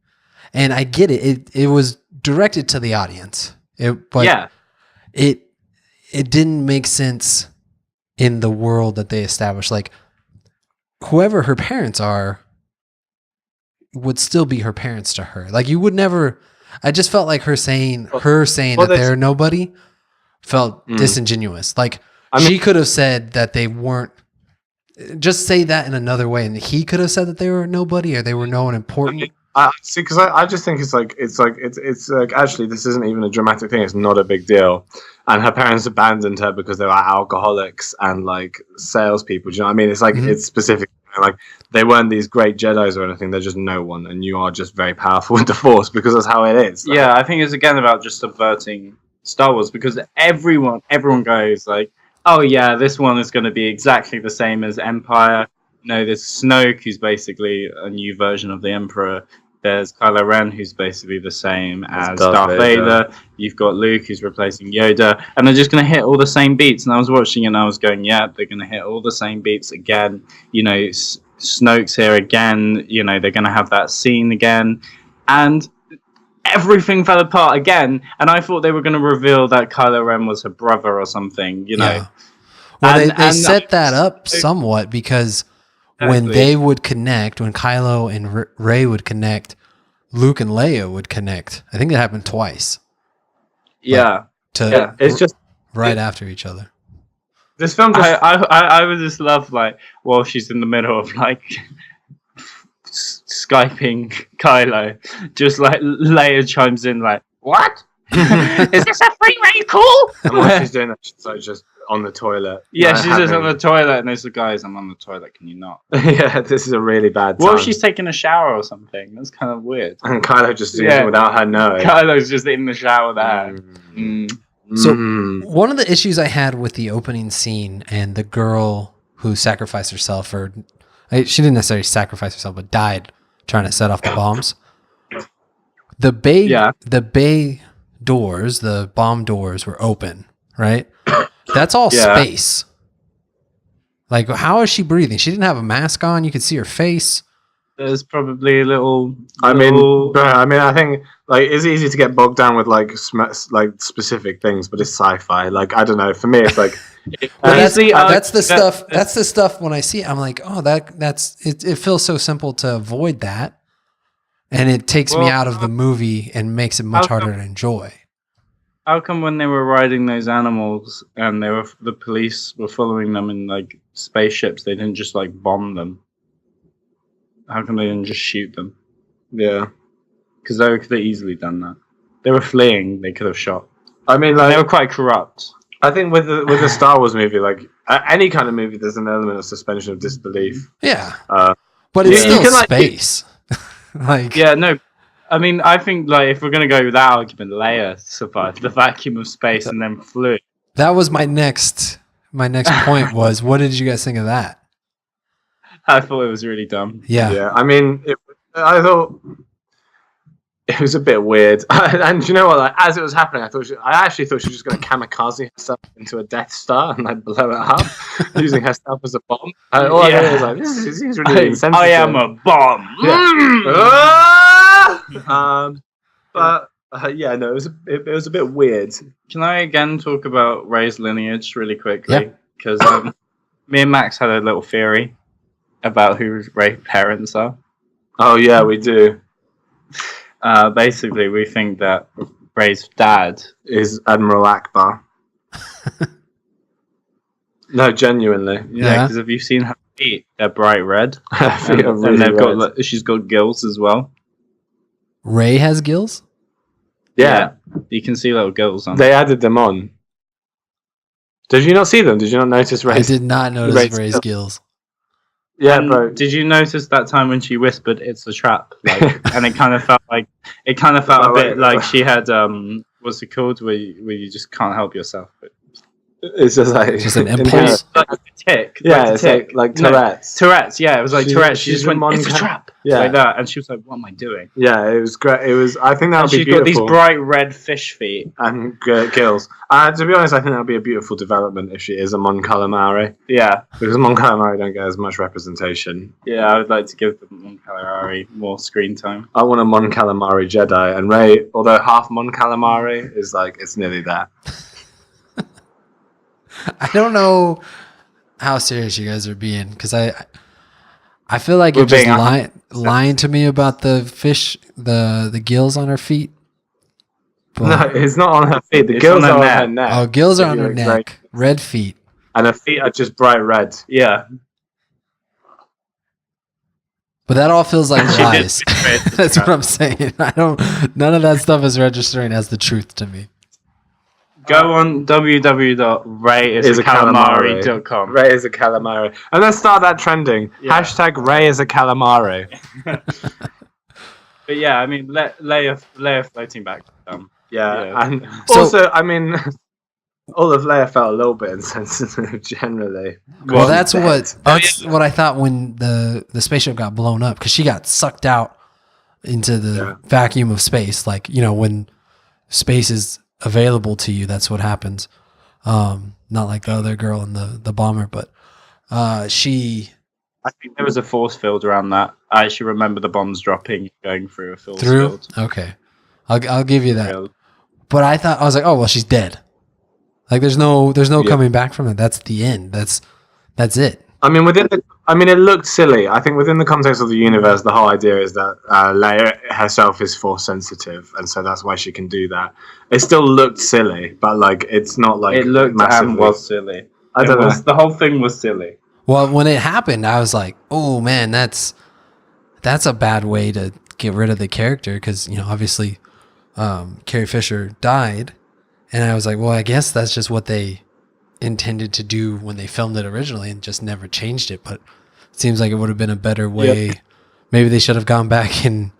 And I get it. It was directed to the audience. But it didn't make sense in the world that they established. Like, whoever her parents are would still be her parents to her. Like, you would never. I just felt like her saying that they're nobody felt disingenuous. Like, she could have said that they weren't. Just say that in another way, and he could have said that they were nobody or they were no one important. See, because I just think it's like actually this isn't even a dramatic thing. It's not a big deal, and her parents abandoned her because they were alcoholics and like salespeople. Do you know what I mean? It's like it's specific. Like, they weren't these great Jedis or anything. They're just no one, and you are just very powerful with the Force, because that's how it is. Like, I think it's again about just subverting Star Wars, because everyone goes like, oh yeah, this one is going to be exactly the same as Empire. You know, there's Snoke, who's basically a new version of the Emperor. There's Kylo Ren, who's basically the same as Darth Vader. You've got Luke, who's replacing Yoda. And they're just going to hit all the same beats. And I was watching and I was going, yeah, they're going to hit all the same beats again. You know, Snoke's here again. You know, they're going to have that scene again. And everything fell apart again. And I thought they were going to reveal that Kylo Ren was her brother or something, you know. Yeah. Well, they set that up somewhat, because when they would connect, when Kylo and Rey would connect, Luke and Leia would connect. I think that happened twice. Yeah. It's just right after each other. This film I would just love, like, while she's in the middle of, like, Skyping Kylo, just like Leia chimes in like, what? Is this a free Rey call? And while she's doing that, she's like just on the toilet. Yeah, she's just on the toilet, and there's the guys, I'm on the toilet, can you not? Yeah, this is a really bad time. What if she's taking a shower or something? That's kind of weird. And Kylo just doing it without her knowing. Kylo's just in the shower there. So one of the issues I had with the opening scene and the girl who sacrificed herself, she didn't necessarily sacrifice herself, but died trying to set off the bombs. The bay doors, the bomb doors were open, right? That's all space. Like, how is she breathing? She didn't have a mask on. You could see her face. There's probably a little. I think like it's easy to get bogged down with like specific things, but it's sci-fi. Like, I don't know. For me, it's like that's the stuff. That's the stuff. When I see it, I'm like, oh, that's it. It feels so simple to avoid that, and it takes me out of the movie and makes it much harder to enjoy. How come when they were riding those animals and the police were following them in like spaceships, they didn't just like bomb them? How come they didn't just shoot them? Yeah, because they could have easily done that. They were fleeing; they could have shot. I mean, like, they were quite corrupt. I think with the Star Wars movie, like any kind of movie, there's an element of suspension of disbelief. Yeah, but it's still space. I mean, I think like if we're gonna go with that argument, Leia survived the vacuum of space and then flew. That was my next point. Was what did you guys think of that? I thought it was really dumb. Yeah. I mean, I thought it was a bit weird. And you know what? Like, as it was happening, I actually thought she was just going to kamikaze herself into a Death Star and like blow it up, using herself as a bomb. And all I thought was like, this is really insensitive. I am a bomb. Yeah. No, it was a bit weird. Can I again talk about Rey's lineage really quickly? Because me and Max had a little theory about who Rey's parents are. Oh yeah, we do. Basically, we think that Rey's dad is Admiral Akbar. No, genuinely. Yeah, because have you seen her feet? They're bright red, and they've got she's got gills as well. Rey has gills. Yeah, you can see little gills on. They added them on. Did you not see them? Did you not notice Rey's? I did not notice Rey's gills. Yeah, bro. Did you notice that time when she whispered, "It's a trap"? Like, and it kind of felt a bit like she had what's it called, where you just can't help yourself. But it's just like an impulse. Like a tick. Yeah, it's like Tourette's. No, Tourette's. Yeah, it was like Tourette's. She just went, "It's a trap." Yeah, like that, and she was like, "What am I doing?" Yeah, it was great. It was. I think that would be beautiful. She's got these bright red fish feet and gills. To be honest, I think that would be a beautiful development if she is a Mon Calamari. Yeah, because Mon Calamari don't get as much representation. Yeah, I would like to give the Mon Calamari more screen time. I want a Mon Calamari Jedi, and Rey, although half Mon Calamari, is like it's nearly there. I don't know how serious you guys are being, because I feel like you're just lying to me about the fish, the gills on her feet. But no, it's not on her feet. The gills are on her neck. Oh, gills are on her neck. Red feet. And her feet are just bright red. Yeah. But that all feels like lies. That's what I'm saying. None of that stuff is registering as the truth to me. Go on www.reyisacalamari.com. Rey is a calamari. And let's start that trending. Yeah. Hashtag Rey is a calamari. But yeah, I mean, Leia floating back. Yeah. And also, I mean, all of Leia felt a little bit insensitive generally. Well, that's what I thought when the spaceship got blown up, because she got sucked out into the vacuum of space. Like, you know, when space is available to you, that's what happens. Not like the other girl in the bomber, but I think there was a force field around that. I actually remember the bombs dropping, going through a force field. Okay, I'll give you that. But I was like, oh well, she's dead. Like there's no coming back from it. That's the end. That's it. I mean, it looked silly. I think within the context of the universe, the whole idea is that Leia herself is force sensitive, and so that's why she can do that. It still looked silly, but like it's not like it looked massively. And was silly. I don't know. The whole thing was silly. Well, when it happened, I was like, "Oh man, that's a bad way to get rid of the character," because you know, obviously, Carrie Fisher died, and I was like, "Well, I guess that's just what they intended to do when they filmed it originally and just never changed it." But it seems like it would have been a better way. Yep. Maybe they should have gone back and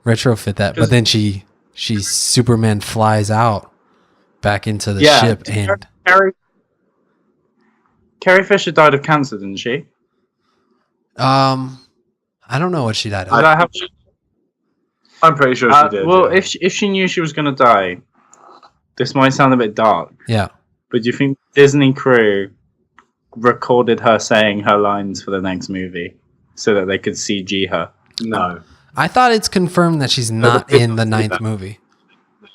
retrofit that. But then she Superman flies out back into the Yeah. ship. And Carrie Fisher died of cancer, didn't she? I don't know what she died of. Did I have? I'm pretty sure she did. Well, yeah. if she knew she was going to die, this might sound a bit dark, Yeah. but do you think Disney crew recorded her saying her lines for the next movie so that they could CG her? No. I thought it's confirmed that she's not in the 9th movie.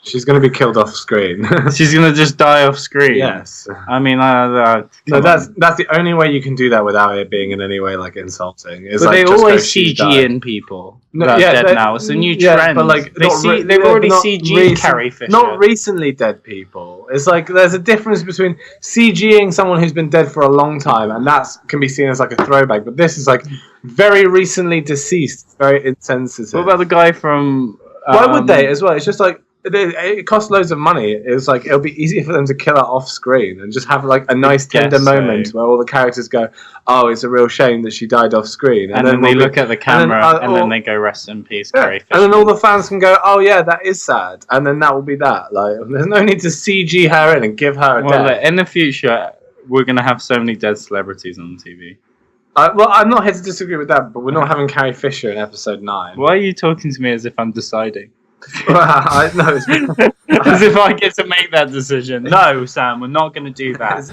She's going to be killed off screen. She's going to just die off screen. Yes. I mean, No, that's the only way you can do that without it being in any way like insulting. Is but like, they just always go, "She CG died." in people No, that are yeah, dead they- now. It's a new yeah, trend. but like they've already CG'd Carrie Fisher. Not recently dead people. It's like there's a difference between CGing someone who's been dead for a long time, and that can be seen as like a throwback. But this is like very recently deceased, very insensitive. What about the guy from? Why would they as well? It's just like it costs loads of money. It's like it'll be easier for them to kill her off screen and just have like a nice tender moment where all the characters go, "Oh, it's a real shame that she died off screen," And then they look at the camera and then they go, "Rest in peace, Carrie Fisher." and then all the fans can go, "Oh yeah, that is sad," and then that will be that. Like, there's no need to CG her in and give her a Well, death. in the future, we're gonna have so many dead celebrities on TV. Well, I'm not here to disagree with that, but we're not having Carrie Fisher in episode 9. Why are you talking to me as if I'm deciding? Well, I know. As if I get to make that decision. No, Sam, we're not going to do that.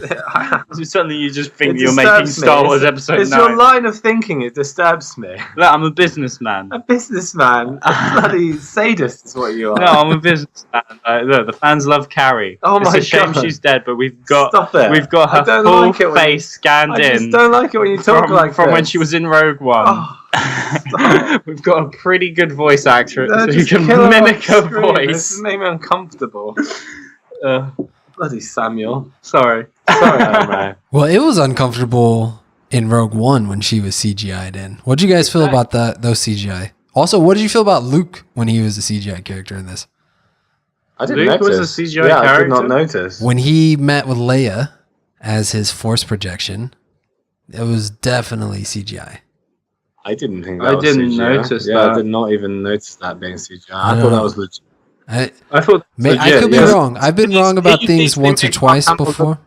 Suddenly you just think It you're making disturbs me. Star Wars episode It's 9. your line of thinking. It disturbs me. Look, I'm a businessman. A businessman, a bloody sadist is what you are. No, I'm a businessman. Look, the fans love Carrie. Oh it's my a shame God. she's dead, but we've got Stop it. her I don't full like it when face scanned I in just don't like it when you talk from like when this. she was in Rogue One. Oh, stop. We've got a pretty good voice actress No, who just can kill her mimic her off screen. This voice. has made me uncomfortable. Bloody Samuel. Sorry. Sorry, Aaron. Well, it was uncomfortable in Rogue One when she was CGI'd in. What did you guys feel about those CGI? Also, what did you feel about Luke when he was a CGI character in this? I didn't Luke notice. was a CGI yeah, I did not character? notice. When he met with Leia as his force projection, it was definitely CGI. I didn't think that I was didn't CGI. notice Yeah, that. I did not even notice that being CGI. I I know. thought that was legit. I thought I could be wrong. I've been wrong about things once or twice before.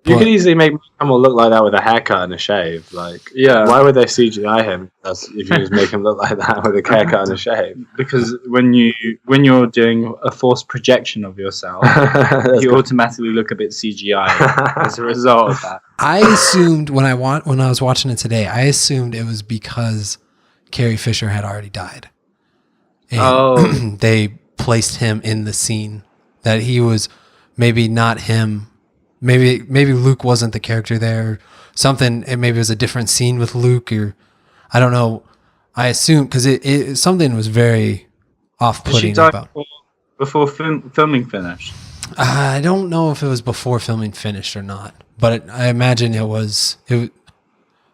You But- could easily make Hamill look like that with a haircut and a shave. Like, Yeah. why would they CGI him? If you just make him look like that with a haircut and a shave. because when you're doing a force projection of yourself, you automatically look a bit CGI as a result of that. I assumed when I was watching it today, I assumed it was because Carrie Fisher had already died. And they placed him in the scene, that he was maybe not him. Maybe Luke wasn't the character there or something. And maybe it was a different scene with Luke, or I don't know. I assumed because it something was very Did she off-putting die about. before filming finished? I don't know if it was before filming finished or not, but I imagine it was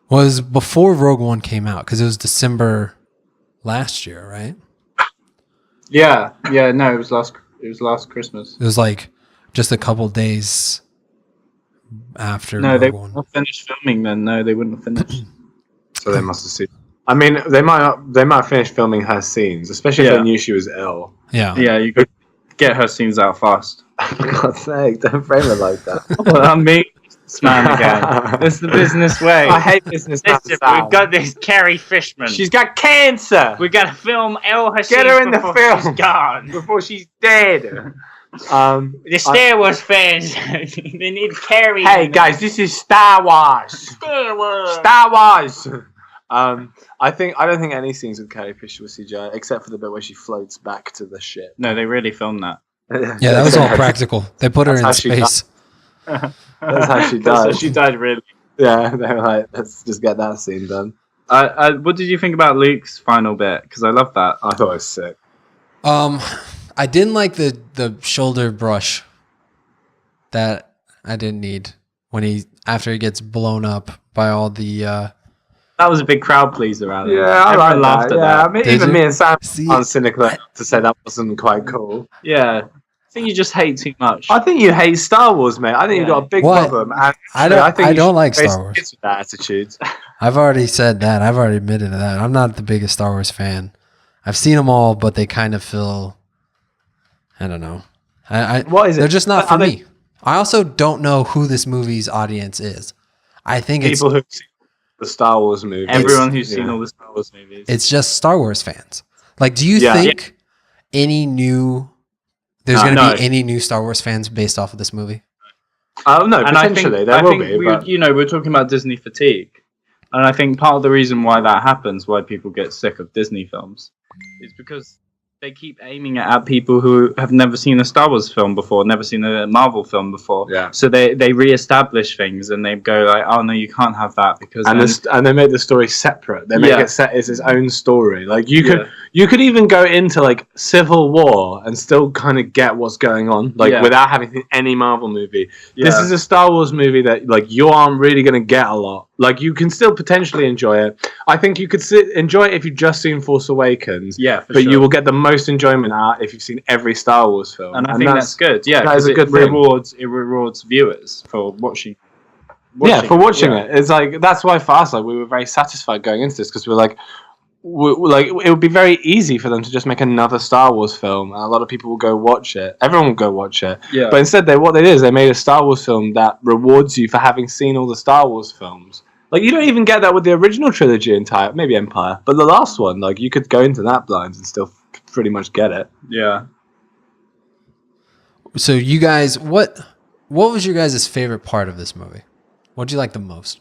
before Rogue One came out, because it was December last year, right? Yeah. No, it was last Christmas. It was like just a couple days after. No, they Rogue wouldn't One. have finished filming then. No, they wouldn't have finished. So they must have seen. I mean, they might have finished filming her scenes, especially if Yeah. they knew she was ill. Yeah. Yeah, you could get her scenes out fast. For God's sake, don't frame it like that. Well, I'm me, man again. It's the business way. I hate business. Listen, we've got this Carrie Fishman. She's got cancer. We got to film all her Get her scenes in the before film. she's gone. before she's dead. The Star Wars fans, they need Carrie. Hey guys, this is Star Wars. Star Wars. Star Wars. I don't think any scenes with Carrie Fisher was CGI except for the bit where she floats back to the ship. No, they really filmed that. Yeah, that was all practical. They put her That's in how she space. That's how she That's how died. she died, really. Yeah, they were like, let's just get that scene done. What did you think about Luke's final bit? Because I love that. I thought it was sick. I didn't like the shoulder brush. That I didn't need after he gets blown up by all the. That was a big crowd pleaser out there. Yeah, I Everyone like laughed that. at Yeah, that. I mean, Did even you? me and Sam See, aren't cynical enough to say that wasn't quite cool. Yeah. I think you just hate too much. I think you hate Star Wars, mate. I think you've Yeah. got a big What? problem. And I don't- think I you don't should like face Star Wars. kids with that attitude. I've already said that. I've already admitted to that. I'm not the biggest Star Wars fan. I've seen them all, but they kind of feel, I don't know. What is it? They're just not for Are they- me. I also don't know who this movie's audience is. I think People who've seen the Star Wars movie. Everyone who's seen all the Star Wars movies. it's just Star Wars fans. Like, do you Yeah. think there's going to No. be any new Star Wars fans based off of this movie? Oh no, And potentially there will be. But we're talking about Disney fatigue, and I think part of the reason why that happens, why people get sick of Disney films, is because they keep aiming it at people who have never seen a Star Wars film before, never seen a Marvel film before. Yeah. So they re-establish things, and they go like, "Oh no, you can't have that because." and they make the story separate. They make Yeah. it set as its own story. Like you could even go into like Civil War and still kind of get what's going on, like Yeah. without having seen any Marvel movie. Yeah. This is a Star Wars movie that like you aren't really going to get a lot. Like you can still potentially enjoy it. I think you could enjoy it if you've just seen Force Awakens. Yeah, for but sure. you will get the most enjoyment out if you've seen every Star Wars film. and I think that's good. Yeah, that is 'cause a good it thing. rewards viewers for watching. For watching it. It's like that's why for us, like we were very satisfied going into this because we're like, it would be very easy for them to just make another Star Wars film, and a lot of people will go watch it. Everyone will go watch it. Yeah. But instead, what they did is they made a Star Wars film that rewards you for having seen all the Star Wars films. Like you don't even get that with the original trilogy entire, maybe Empire, but the last one, like you could go into that blind and still pretty much get it. Yeah. So you guys, what was your guys' favorite part of this movie? What did you like the most?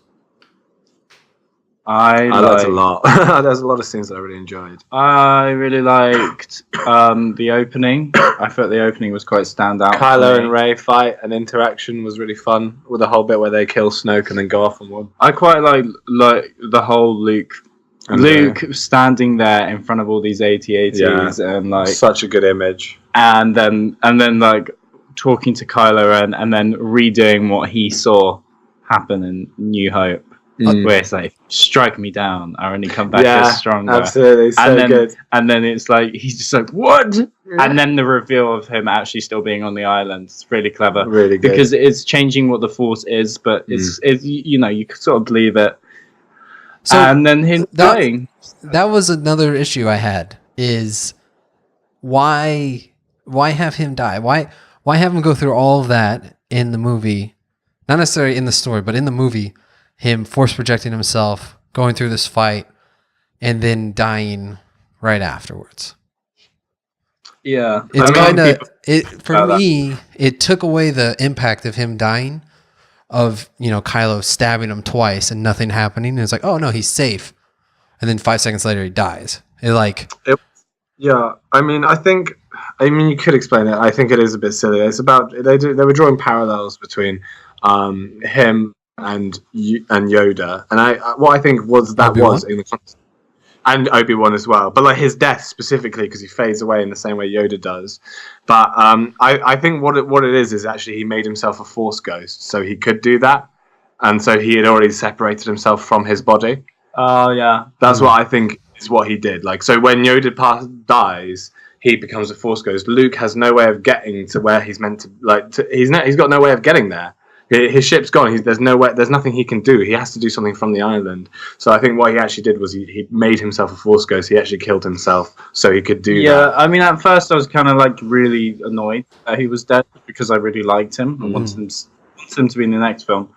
I liked a lot. There's a lot of scenes that I really enjoyed. I really liked the opening. I thought the opening was quite standout. Kylo and Rey fight and interaction was really fun with the whole bit where they kill Snoke and then go off on one. I quite like the whole Luke standing there in front of all these AT-ATs and like Such a good image. and then like talking to Kylo and then redoing what he saw happen in New Hope. Where it's like, strike me down, I only come back as stronger. Absolutely, so good. And then it's like he's just like, what? And then the reveal of him actually still being on the island is really clever. Really good. Because it's changing what the Force is, but it's you know, you can sort of believe it. So and then him dying. That was another issue I had, is why have him die? Why have him go through all of that in the movie? Not necessarily in the story, but in the movie, him force projecting himself, going through this fight, and then dying right afterwards. Yeah. It's kind of for that. me. It took away the impact of him dying, of Kylo stabbing him twice and nothing happening. And it's like, oh no, he's safe, and then 5 seconds later he dies. Yeah, I mean, you could explain it. I think it is a bit silly. It's about they were drawing parallels between him and Yoda, and what I think was Obi-Wan? in the context, and Obi-Wan as well, but like his death specifically because he fades away in the same way Yoda does. But I think what it is actually he made himself a Force ghost, so he could do that, and so he had already separated himself from his body. Oh yeah. That's what I think is what he did. Like, so when Yoda dies, he becomes a Force ghost. Luke has no way of getting to where he's meant to. He's got no way of getting there. His ship's gone. There's nothing he can do. He has to do something from the island. So I think what he actually did was he made himself a Force ghost. He actually killed himself so he could do that. Yeah, I mean, at first I was kind of like really annoyed that he was dead because I really liked him and wanted him to be in the next film.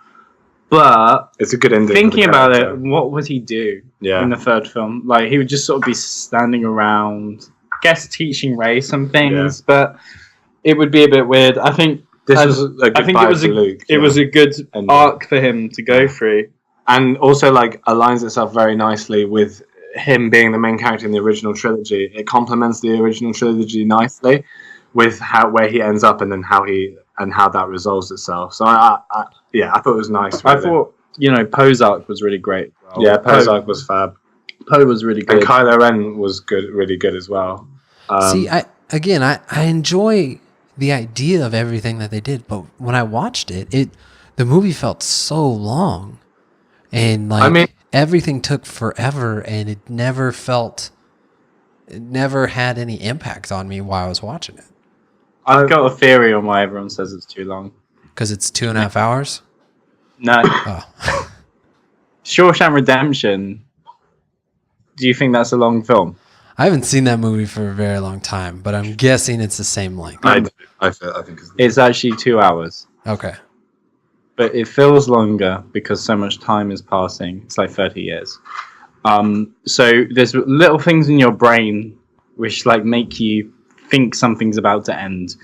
But it's a good ending. Thinking about it, what would he do in the third film? Like, he would just sort of be standing around, I guess, teaching Rey some things, but it would be a bit weird. I think this was a good Luke. It was a good arc for him to go through, and also like aligns itself very nicely with him being the main character in the original trilogy. It complements the original trilogy nicely with where he ends up and then how that resolves itself. So I thought it was nice. I thought Poe's arc was really great. Well. Yeah, Poe's arc was fab. Poe was really good, and Kylo Ren was good, really good as well. See, I enjoy the idea of everything that they did, but when I watched it, the movie felt so long, and everything took forever, and it never had any impact on me while I was watching it. I've got a theory on why everyone says it's too long. Because it's 2.5 hours? No. Oh. Shawshank Redemption. Do you think that's a long film? I haven't seen that movie for a very long time, but I'm guessing it's the same length. I think It's actually 2 hours, Okay. but it feels longer because so much time is passing. It's like 30 years. So there's little things in your brain which like make you think something's about to end.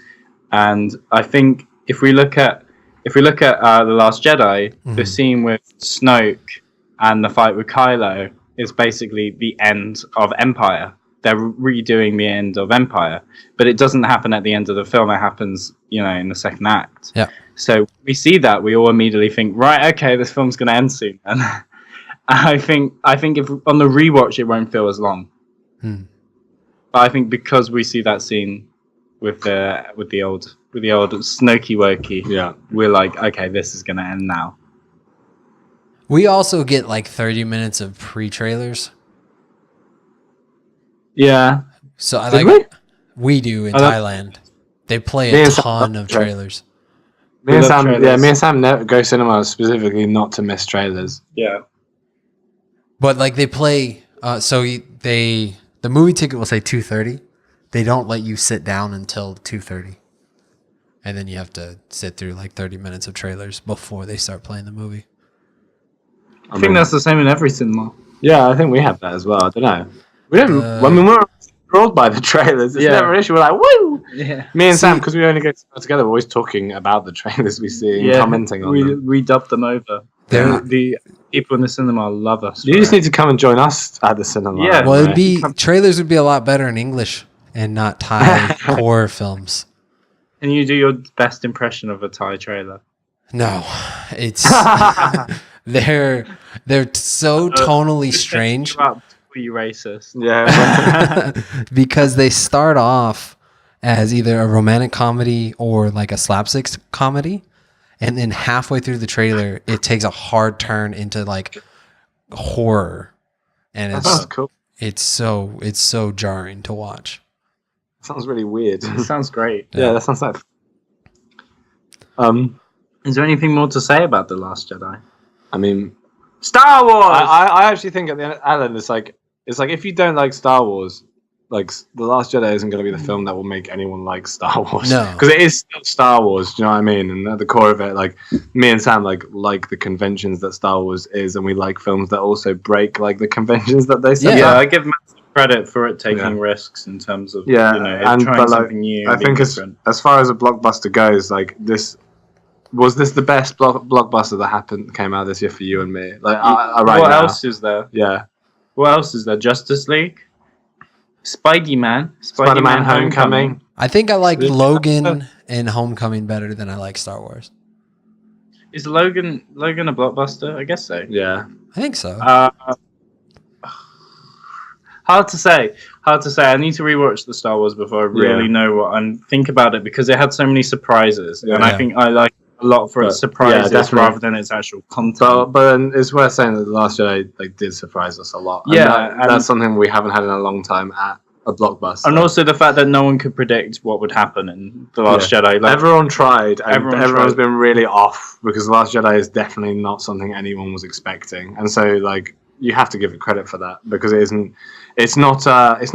And I think if we look at The Last Jedi, the scene with Snoke and the fight with Kylo is basically the end of Empire. They're redoing the end of Empire, but it doesn't happen at the end of the film. It happens, in the second act. Yeah. So we see that, we all immediately think, right, okay, this film's going to end soon. And I think if on the rewatch it won't feel as long. But I think because we see that scene with the old Snokey Wokey, we're like, okay, this is going to end now. We also get like 30 minutes of pre-trailers. Yeah. So we do in Oh, Thailand. They play a ton of trailers. Me and trailers. Sam never go cinema specifically not to miss trailers. Yeah. But like they play the movie ticket will say 2:30. They don't let you sit down until 2:30. And then you have to sit through like 30 minutes of trailers before they start playing the movie. I think that's the same in every cinema. Yeah, I think we have that as well. I don't know. We don't. When we were enthralled by the trailers, it's never an issue. We're like, woo! Yeah. Me and Sam, because we only go together, we're always talking about the trailers we see and commenting on them. We dubbed them over. The people in the cinema love us. You just need to come and join us at the cinema. Yeah. Well, trailers would be a lot better in English and not Thai horror films. Can you do your best impression of a Thai trailer? No, it's they're so tonally strange. Were you racist? Yeah. Because they start off as either a romantic comedy or like a slapstick comedy, and then halfway through the trailer, it takes a hard turn into like horror, and That's cool. it's so jarring to watch. Sounds really weird. It sounds great. Yeah, that sounds like. Is there anything more to say about The Last Jedi? I mean, Star Wars! I actually think at the end, Alan, it's like if you don't like Star Wars, like The Last Jedi isn't going to be the film that will make anyone like Star Wars. No, because it is still Star Wars. Do you know what I mean? And at the core of it, like me and Sam like the conventions that Star Wars is, and we like films that also break like the conventions that they set. Yeah, I give massive credit for it taking risks in terms of and trying something new. I think as far as a blockbuster goes, like this. Was this the best blockbuster that came out this year for you and me? Like, what else is there? Yeah. What else is there? Justice League, Spider-Man Homecoming. I think I like Logan and Homecoming better than I like Star Wars. Is Logan a blockbuster? I guess so. Yeah. I think so. Hard to say. I need to rewatch the Star Wars before I really know what and think about it, because it had so many surprises, and I think I like a lot for its surprises rather than its actual content. But it's worth saying that The Last Jedi did surprise us a lot. And that's something we haven't had in a long time at a blockbuster. And also the fact that no one could predict what would happen in The Last Jedi. Like, everyone tried, and everyone's been really off, because The Last Jedi is definitely not something anyone was expecting. And so, like, you have to give it credit for that, because it's not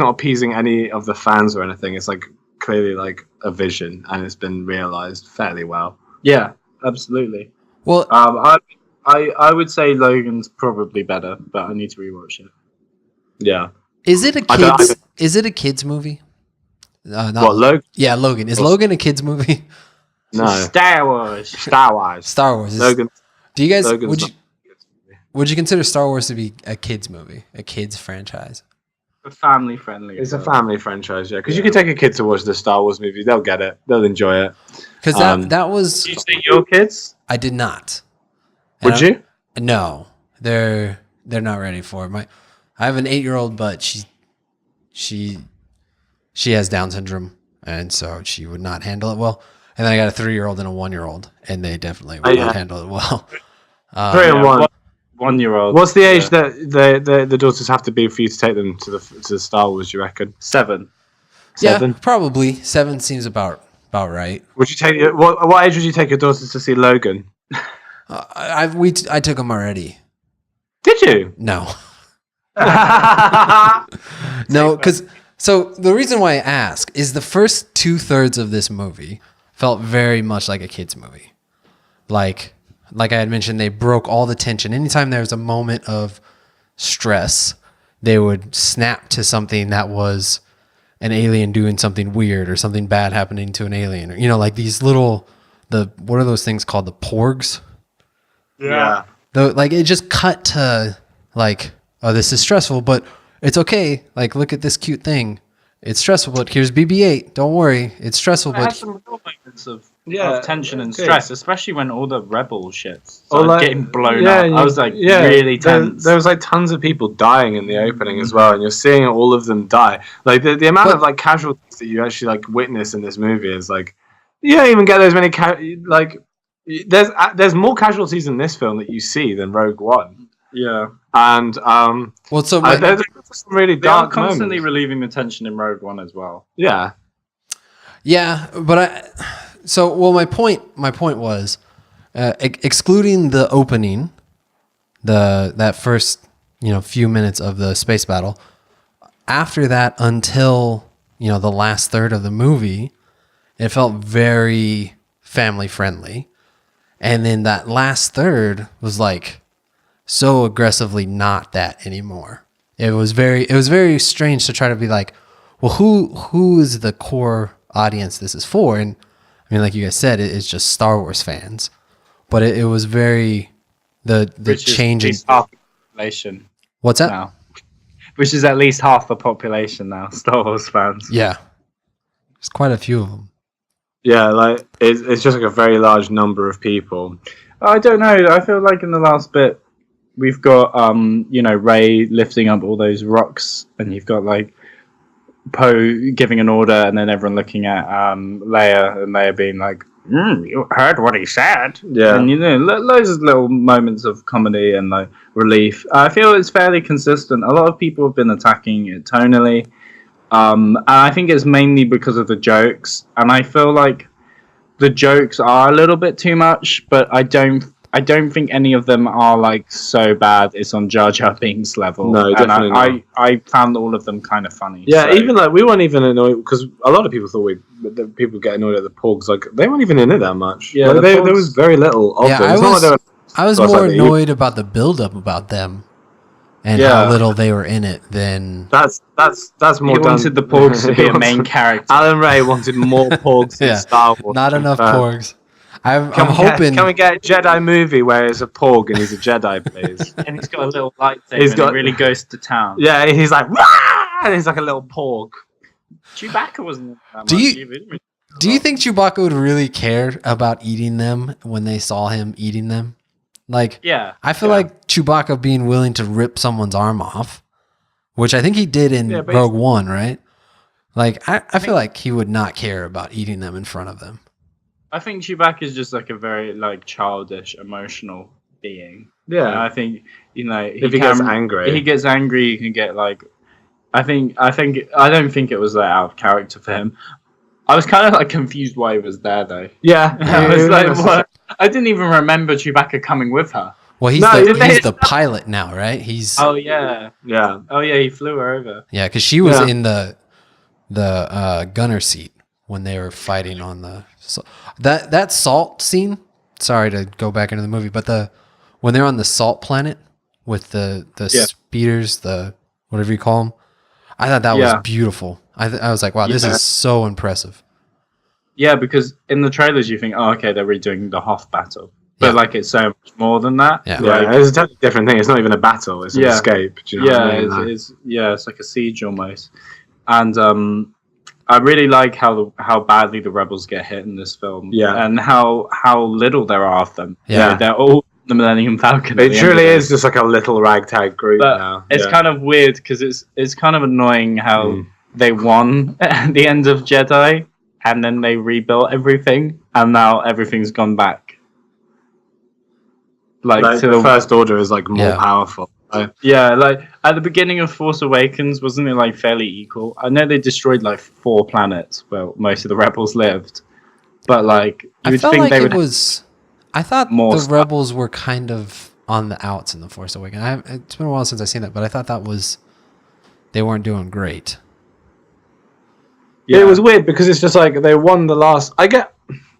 appeasing any of the fans or anything. It's like clearly like a vision, and it's been realized fairly well. Yeah, absolutely. Well, I would say Logan's probably better, but I need to rewatch it. Yeah. Is it a kids movie? Logan? Yeah, Logan. Is Logan a kids movie? No. Star Wars. Star Wars. Logan. Do you guys Logan's would you consider Star Wars to be a kids movie, a kids franchise? Family friendly. It's a family franchise, yeah. Because you can take a kid to watch the Star Wars movie; they'll get it, they'll enjoy it. Because that was. Did you say your kids? I did not. Would you? No, they're not ready for it. I have an 8-year-old, but she has Down syndrome, and so she would not handle it well. And then I got a 3-year-old and a 1-year-old, and they definitely would not handle it well. 3 and 1. 1-year-old. What's the age that the daughters have to be for you to take them to the Star Wars? Do you reckon 7? Yeah, probably 7 seems about right. Would you take what age would you take your daughters to see Logan? I took them already. Did you? No. No, because so the reason why I ask is the first 2/3 of this movie felt very much like a kid's movie. Like I had mentioned, they broke all the tension. Anytime there was a moment of stress, they would snap to something that was an alien doing something weird or something bad happening to an alien. Or, you know, like these little, what are those things called? The porgs? Yeah. Like it just cut to like, oh, this is stressful, but it's okay. Like, look at this cute thing. It's stressful, but here's BB-8. Don't worry. It's stressful, It had but some real moments of Yeah, tension and good. stress, especially when all the rebel shit Or started like- getting blown yeah, up. and I was like yeah, really tense. There was like tons of people dying in the opening as well, and you're seeing all of them die. Like the amount of like casualties that you actually like witness in this movie is like you don't even get those many. There's more casualties in this film that you see than Rogue One, yeah, and well, so there's some really they are dark constantly moments. relieving the tension in Rogue One as well. Yeah, yeah, but my point was excluding the opening, that first few minutes of the space battle. After that, until the last third of the movie, it felt very family friendly, and then that last third was like so aggressively not that anymore. It was very strange to try to be like, well, who is the core audience this is for? And I mean, like you guys said, it's just Star Wars fans, but it was very the Which is change at in least half the population what's that? now. Which is at least half the population now, Star Wars fans. Yeah, there's quite a few of them. yeah, like it's just like a very large number of people. I don't know. I feel like in the last bit, we've got Rey lifting up all those rocks, and you've got like Poe giving an order, and then everyone looking at Leia, and Leia being like, "You heard what he said." Yeah. and loads of little moments of comedy and like relief. I feel it's fairly consistent. A lot of people have been attacking it tonally, and I think it's mainly because of the jokes. And I feel like the jokes are a little bit too much, but I don't think any of them are like so bad it's on Jar Jar Binks level. No, definitely not. I found all of them kind of funny. Yeah, so- even like we weren't even annoyed because a lot of people thought that people get annoyed at the porgs. Like they weren't even in it that much. Yeah, Like, the there porgs- was very little of Yeah, them. It's not like they were- I was So it's more like the- annoyed about the buildup about them and Yeah. how little they were in it than That's more. He wanted the porgs to be a main character. Alan Ray wanted more porgs Yeah, in Star Wars. not enough porgs. I'm Can hoping. we get a Jedi movie where it's a porg and he's a Jedi, please? And he's got a little lightsaber He's and got- he really goes to town. Yeah, he's like, "Rah!" and he's like a little porg. Chewbacca wasn't that Do much you- either. Do you think Chewbacca would really care about eating them when they saw him eating them? Like, Yeah. I feel yeah. like Chewbacca being willing to rip someone's arm off, which I think he did in Yeah, but Rogue One, right? Like, I feel like he would not care about eating them in front of them. I think Chewbacca is just like a very like childish, emotional being. And Yeah, I think if he gets angry. If he gets angry, you can get like. I don't think it was that out of character for him. I was kind of like confused why he was there though. yeah. I was like, what? I didn't even remember Chewbacca coming with her. Well, he's No, he's the pilot now, right? He's Oh yeah, Yeah, he flew her over. yeah, because she was Yeah. in the gunner seat when they were fighting on the that salt scene. Sorry to go back into the movie, but when they're on the salt planet with the Yeah. speeders, the whatever you call them, I thought that Yeah. was beautiful. I was like, wow, this Yeah. is so impressive. Yeah, because in the trailers you think, oh, okay, they're redoing the Hoth battle, but Yeah. like it's so much more than that. Yeah. yeah. Like, It's a totally different thing. It's not even a battle. It's an Yeah. escape. Do you know what I mean? Like- it's like a siege almost. And I really like how badly the rebels get hit in this film. Yeah. and how little there are of them. Yeah. They're all the Millennium Falcon. at It the end truly of it. is just like a little ragtag group But now. it's Yeah. kind of weird because it's kind of annoying how Mm. they won at the end of Jedi and then they rebuilt everything and now everything's gone back. Like Like, to the the First Order is like more Yeah. powerful. Like, yeah, like at the beginning of Force Awakens, wasn't it like fairly equal? I know they destroyed like 4 planets where most of the rebels lived, but like you I would felt think like they it would. was. I thought more the stuff. rebels were kind of on the outs in The Force Awakens. It's been a while since I've seen that, but I thought they weren't doing great. Yeah, it was weird because it's just like they won the last. I guess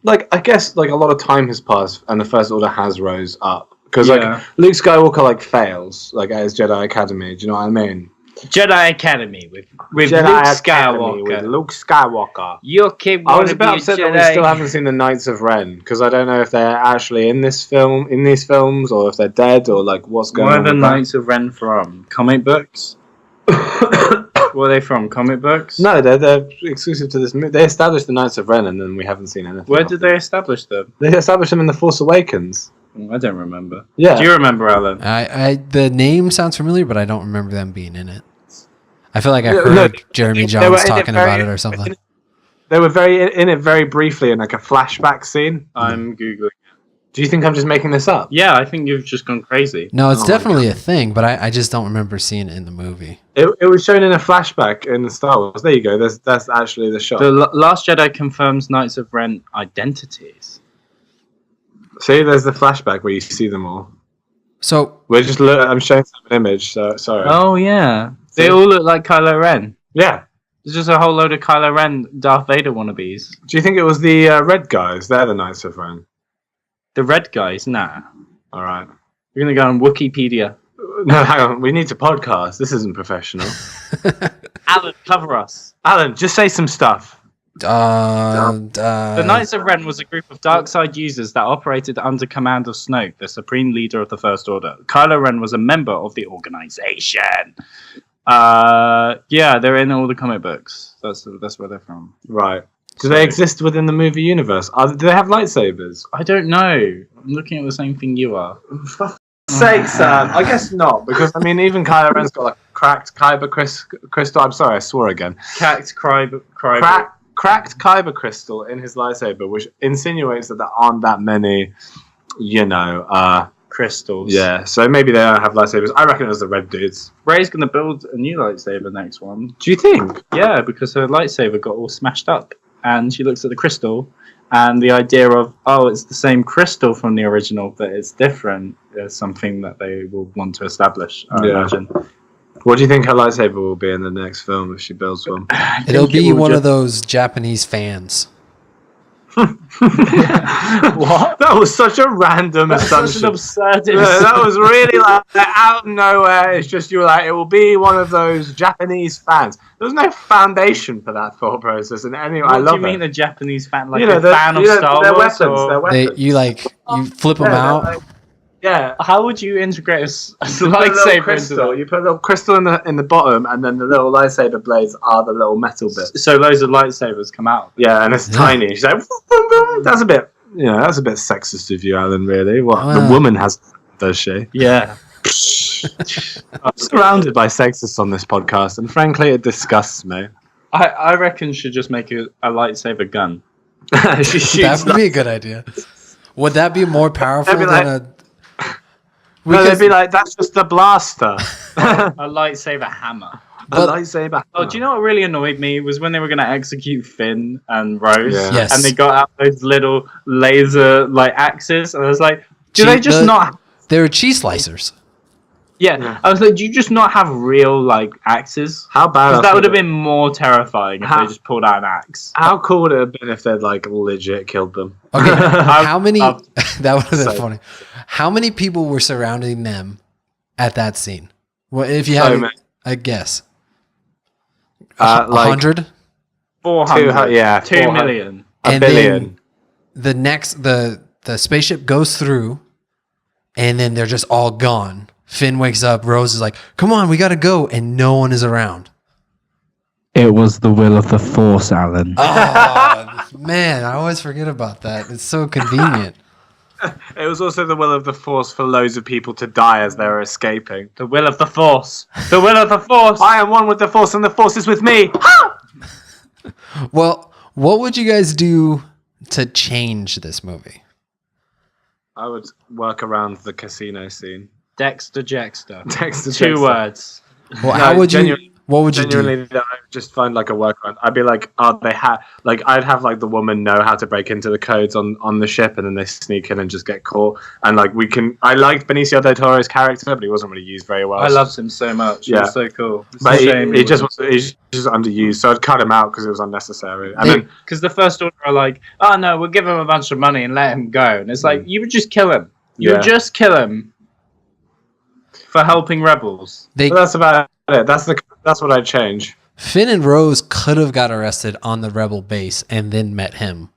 like a lot of time has passed and the First Order has rose up because like Luke Skywalker like fails like at his Jedi Academy. Do you know what I mean? Jedi Academy with Jedi Luke Academy Skywalker. with Luke Skywalker. Your kid I wanna was a bit be upset that Jedi. we still haven't seen the Knights of Ren because I don't know if they're actually in these films or if they're dead or like what's going on. Where are the with Knights of Ren from? Comic books? Where are they from? Comic books? No, they're exclusive to this movie. They established the Knights of Ren and then we haven't seen anything. Where did they establish them? They established them in The Force Awakens. I don't remember. Yeah. Do you remember, Alan? The name sounds familiar, but I don't remember them being in it. I feel like I heard Jeremy Johns talking about it or something. They were in it very briefly in like a flashback scene. I'm Googling. Do you think I'm just making this up? Yeah, I think you've just gone crazy. No, it's definitely a thing, but I just don't remember seeing it in the movie. It was shown in a flashback in the Star Wars. There you go. That's actually the shot. The Last Jedi confirms Knights of Ren identities. See, there's the flashback where you see them all. So I'm showing them an image. So sorry. Oh yeah, they all look like Kylo Ren. Yeah. There's just a whole load of Kylo Ren, Darth Vader wannabes. Do you think it was the red guys? They're the Knights of Ren. The red guys, nah. All right. We're gonna go on Wikipedia. No, hang on. We need to podcast. This isn't professional. Alan, cover us. Alan, just say some stuff. The Knights of Ren was a group of dark side users that operated under command of Snoke, the supreme leader of the First Order. Kylo Ren was a member of the organization. Yeah, they're in all the comic books. That's where they're from. Right. Do they exist within the movie universe? Do they have lightsabers? I don't know. I'm looking at the same thing you are. For sakes, Sam. I guess not, because I mean, even Kylo Ren's got like cracked kyber crystal. I'm sorry, I swore again. Cracked Cracked kyber crystal in his lightsaber, which insinuates that there aren't that many, crystals. Yeah, so maybe they don't have lightsabers. I reckon it was the red dudes. Rey's gonna build a new lightsaber next one. Do you think? Yeah, because her lightsaber got all smashed up. And she looks at the crystal, and the idea of, it's the same crystal from the original, but it's different, is something that they will want to establish, I imagine. What do you think her lightsaber will be in the next film if she builds one? It'll be one of those Japanese fans. What? That was such a random assumption. Such an absurd that was really like out of nowhere. It's just you were like, it will be one of those Japanese fans. There was no foundation for that thought process, and anyway, I love it. What do you mean a Japanese fan? Like a fan of Star their Wars? Their weapons. You flip them out. Like, yeah. How would you integrate a lightsaber lightsaber into that? You put a little crystal in the bottom, and then the little lightsaber blades are the little metal bits. So loads of lightsabers come out. Yeah, and it's tiny. She's like, that's a bit, that's a bit sexist of you, Alan. Really, what the woman has, does she? Yeah. I'm surrounded by sexists on this podcast, and frankly, it disgusts me. I reckon she'd just make a lightsaber gun. She shoots. That would be a good idea. Would that be more powerful They'd be than like- a? They'd be like, that's just a blaster. A lightsaber hammer. A lightsaber. Oh, do you know what really annoyed me was when they were going to execute Finn and Rose, Yeah. Yes. and they got out those little laser axes, and I was like, they just not? They're cheese slicers. Yeah, I was like, do you just not have real axes? How bad? Because that would have been more terrifying if they just pulled out an axe. How cool would it have been if they'd legit killed them? Okay, how many? I've- That would have been funny. How many people were surrounding them at that scene? Well, if you had a guess, 100. 400. Yeah, 2 400. million. A billion. Then the spaceship goes through, and then they're just all gone. Finn wakes up. Rose is like, "Come on, we gotta go," and no one is around. It was the will of the Force, Alan. Oh man, I always forget about that. It's so convenient. It was also the will of the Force for loads of people to die as they were escaping. The will of the Force. The will of the Force. I am one with the Force, and the Force is with me. Well, what would you guys do to change this movie? I would work around the casino scene. Dexter Jexter. Dexter 2 Jexter. words. Well, No, how would you? genuinely- What would you do? Genuinely, just find like a workaround. I'd be like, oh, I'd have like the woman know how to break into the codes on the ship, and then they sneak in and just get caught. And like I liked Benicio del Toro's character, but he wasn't really used very well. I loved him so much. Yeah, it was so cool. But he just underused, so I'd cut him out because it was unnecessary. And because the First Order are like, oh no, we'll give him a bunch of money and let him go, and it's like you would just kill him. You would just kill him for helping rebels. That's about it. That's what I'd change. Finn and Rose could have got arrested on the rebel base and then met him,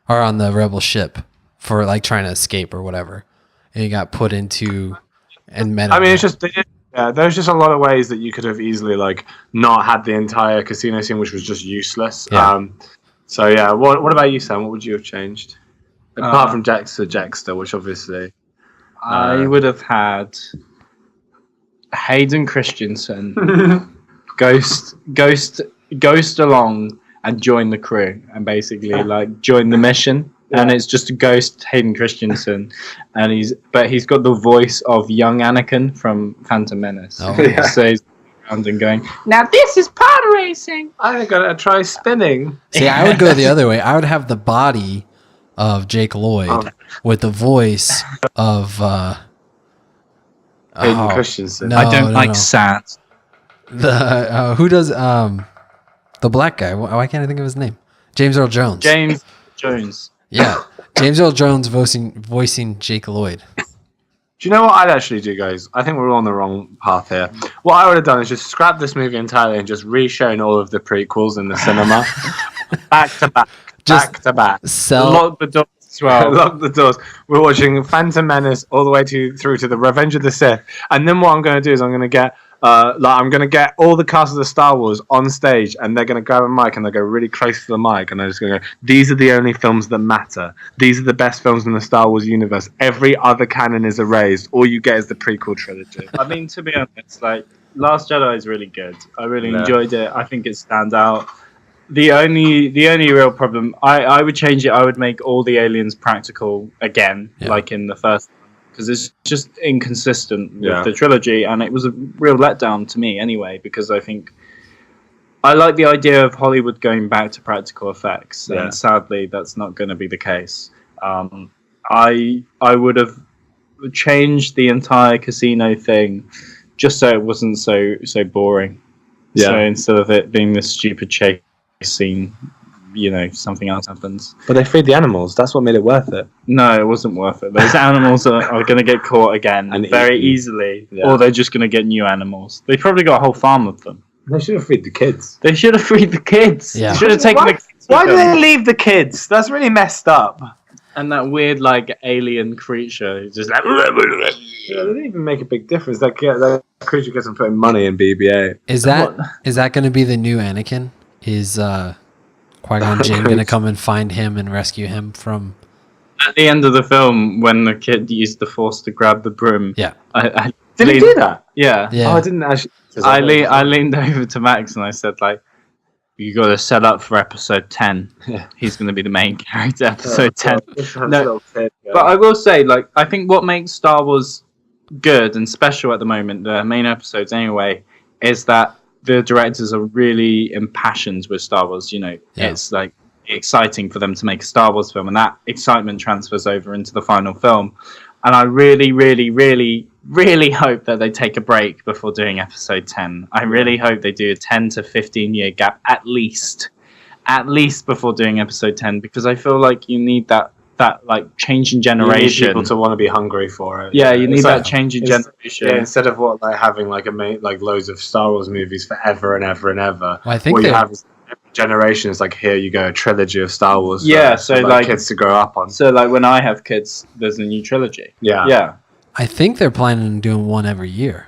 or on the rebel ship for like trying to escape or whatever, and he got put into and met him. I mean, it's just there's just a lot of ways that you could have easily like not had the entire casino scene, which was just useless. Yeah. So yeah, what about you, Sam? What would you have changed apart from Jaxter, which obviously I would have had Hayden Christensen ghost along and join the crew and basically like join the mission. And it's just a ghost Hayden Christensen, and he's got the voice of young Anakin from Phantom Menace. Oh, yeah. So he's around and going, now this is pod racing. I gotta try spinning. See, I would go the other way. I would have the body of Jake Lloyd with the voice of Hayden Christensen. No, I don't like sand. The who does the black guy? Why can't I think of his name? James Earl Jones. James Jones. Yeah, James Earl Jones voicing Jake Lloyd. Do you know what I'd actually do, guys? I think we're on the wrong path here. What I would have done is just scrap this movie entirely and just re-shown all of the prequels in the cinema, back to back. Lock the doors as well. Lock the doors. We're watching Phantom Menace all the way through to the Revenge of the Sith, and then what I'm going to do is I'm going to get all the cast of the Star Wars on stage, and they're going to grab a mic and they go really close to the mic, and they're just going to go, these are the only films that matter. These are the best films in the Star Wars universe. Every other canon is erased. All you get is the prequel trilogy. I mean, to be honest, like Last Jedi is really good. I really enjoyed it. I think it stands out. The only real problem, I would change it. I would make all the aliens practical again, like in the first. Because it's just inconsistent with the trilogy, and it was a real letdown to me anyway, because I think I like the idea of Hollywood going back to practical effects, and sadly that's not going to be the case. I would have changed the entire casino thing just so it wasn't so boring. Yeah. So instead of it being this stupid chase scene, something else happens. But they freed the animals. That's what made it worth it. No, it wasn't worth it. Those animals are going to get caught again and very easily, or they're just going to get new animals. They probably got a whole farm of them. They should have freed the kids. They should have freed the kids. Yeah. They should have taken the kids. Why do they leave the kids? That's really messed up. And that weird, like, alien creature who's just like... They didn't even make a big difference. That creature gets them putting money in BB-8. Is that going to be the new Anakin? Is Qui-Gon Jinn going to come and find him and rescue him from... At the end of the film, when the kid used the Force to grab the broom... Yeah. Did he do that? Yeah. Oh, I didn't actually... I leaned over to Max and I said, like, you got to set up for episode 10. Yeah. He's going to be the main character, episode 10. No, but I will say, like, I think what makes Star Wars good and special at the moment, the main episodes anyway, is that the directors are really impassioned with Star Wars. It's like exciting for them to make a Star Wars film, and that excitement transfers over into the final film. And I really, really, really, really hope that they take a break before doing episode 10. I really hope they do a 10 to 15 year gap at least before doing episode 10, because I feel like you need that like change in generation. You need people to want to be hungry for it. Yeah, you need that change in generation. Yeah, instead of having like loads of Star Wars movies forever and ever and ever. Well, I think what you have is every generation is like, here you go, a trilogy of Star Wars. Yeah, so like kids to grow up on. So like when I have kids, there's a new trilogy. Yeah. I think they're planning on doing one every year.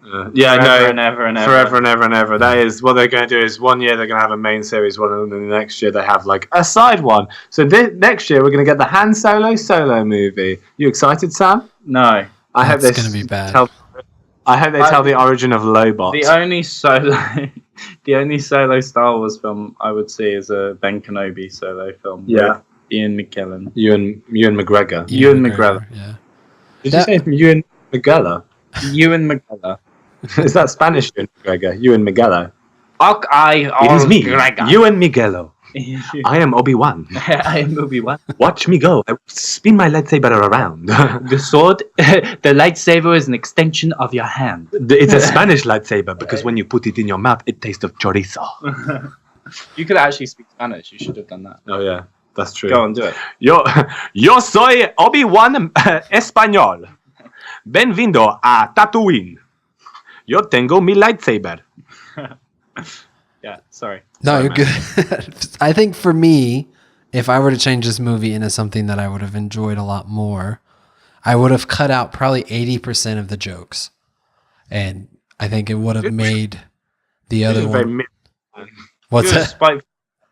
Forever and ever and ever. Forever and ever and ever. That is what they're going to do. Is one year they're going to have a main series one, and then the next year they have like a side one. So next year we're going to get the Han Solo movie. You excited, Sam? No. I hope it's going to be bad. I hope they tell the origin of Lobot. The only solo Star Wars film I would see is a Ben Kenobi solo film. Yeah. With Ian McKellen. Ewan McGregor. Ewan McGregor. Yeah. Did you say Ewan McGregor? Ewan McGregor. Is that Spanish Ewan McGregor? Ewan McGregor. Hawkeye. It is me, Gregor. Ewan Miguelo. I am Obi-Wan. I am Obi-Wan. Watch me go. I spin my lightsaber around. The sword, the lightsaber is an extension of your hand. It's a Spanish lightsaber because when you put it in your mouth, it tastes of chorizo. You could actually speak Spanish. You should have done that. Oh yeah, that's true. Go on, do it. Yo soy Obi-Wan Español. Benvindo a Tatooine. Yo tengo mi lightsaber. Yeah, sorry. No, Sorry, you're good. I think for me, if I were to change this movie into something that I would have enjoyed a lot more, I would have cut out probably 80% of the jokes. And I think it would have made the other one. What's You're a that?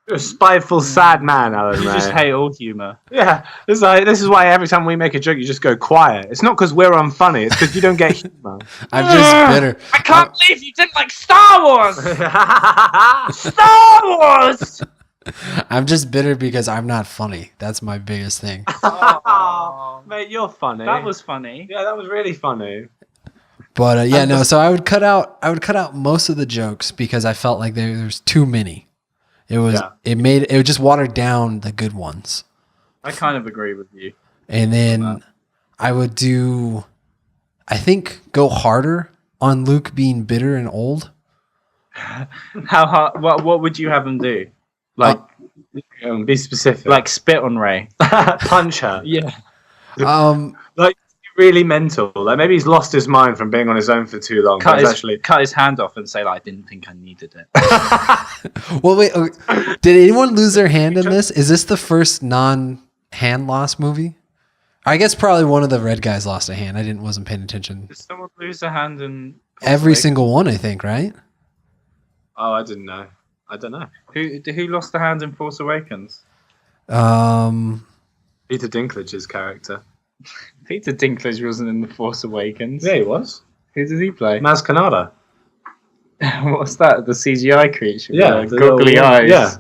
You're a spiteful, sad man, Alan. You just hate all humour. Yeah, this is why every time we make a joke, you just go quiet. It's not because we're unfunny; it's because you don't get humor. I'm just bitter. I can't believe you didn't like Star Wars! Star Wars! I'm just bitter because I'm not funny. That's my biggest thing. Oh, Mate, you're funny. that was funny. yeah, that was really funny. But yeah, no. So I would cut out most of the jokes because I felt like there's too many. It was it just watered down the good ones. I kind of agree with you. And then I would go harder on Luke being bitter and old. How hard? What would you have him do? Like, Be specific. like spit on Ray? punch her. Yeah. Like really mental. Like maybe he's lost his mind from being on his own for too long. Cut But his, cut his hand off and say, like, I didn't think I needed it. Well, wait. Did anyone lose their hand in this? Is this the first non-hand loss movie? I guess probably one of the red guys lost a hand. I wasn't paying attention. Did someone lose a hand in Every single one, I think, right? Oh, I didn't know. I don't know. Who lost a hand in Force Awakens? Peter Dinklage's character. Peter Dinklage wasn't in The Force Awakens. Yeah, he was. Who did he play? Maz Kanata. What's that? The CGI creature? Yeah, with the the goggly little- eyes. yeah.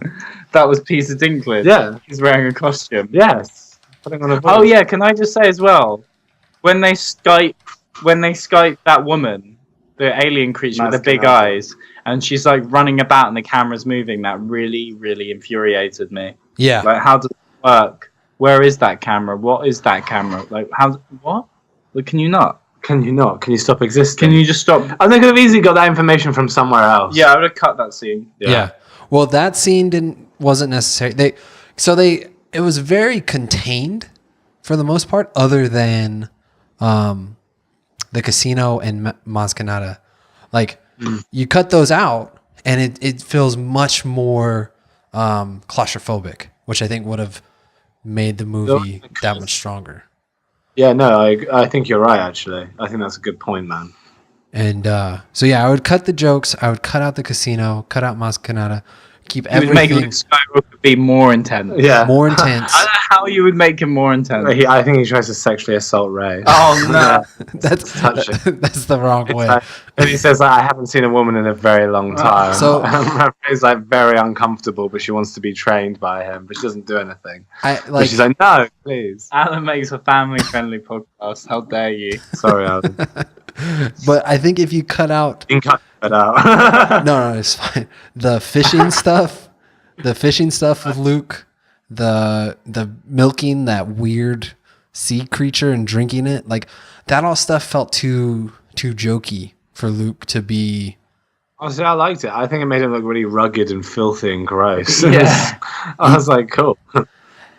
That was Peter Dinklage. Yeah. He's wearing a costume. Yes. Putting on a Oh voice. yeah, can I just say as well, when they Skype that woman, the alien creature with the big Masculine. eyes, and she's like running about and the camera's moving, that really, really infuriated me. Yeah. Like, how does it work? Where is that camera? What is that camera? Like, what? Like, can you not? Can you not? Can you stop existing? Can you just stop? And they could have easily got that information from somewhere else. Yeah, I would have cut that scene. Yeah. Well, that scene wasn't necessary. It was very contained for the most part, other than the casino and Maz Kanata. Like you cut those out, and it feels much more claustrophobic, which I think would have made the movie that much stronger. Yeah, no, I think you're right, actually. I think that's a good point, man. And so yeah, I would cut the jokes. I would cut out the casino, cut out Maz Kanata, keep You would make everything Luke Skywalker be more intense. Yeah. more intense. I don't know how you would make him more intense. I think he tries to sexually assault Ray. Oh no! That's touching. that's the wrong way. Like, and he says, like, I haven't seen a woman in a very long time. So- Ray's like very uncomfortable, but she wants to be trained by him, but she doesn't do anything. I But like. she's like, no, please. Alan makes a family-friendly podcast. How dare you? Sorry, Alan. But I think if you cut out, You can cut that out. no, it's fine. The fishing stuff with Luke, the milking that weird sea creature and drinking it, like that all stuff felt too jokey for Luke to be. Honestly, I liked it. I think it made him look really rugged and filthy and gross. Yeah. I was like, cool.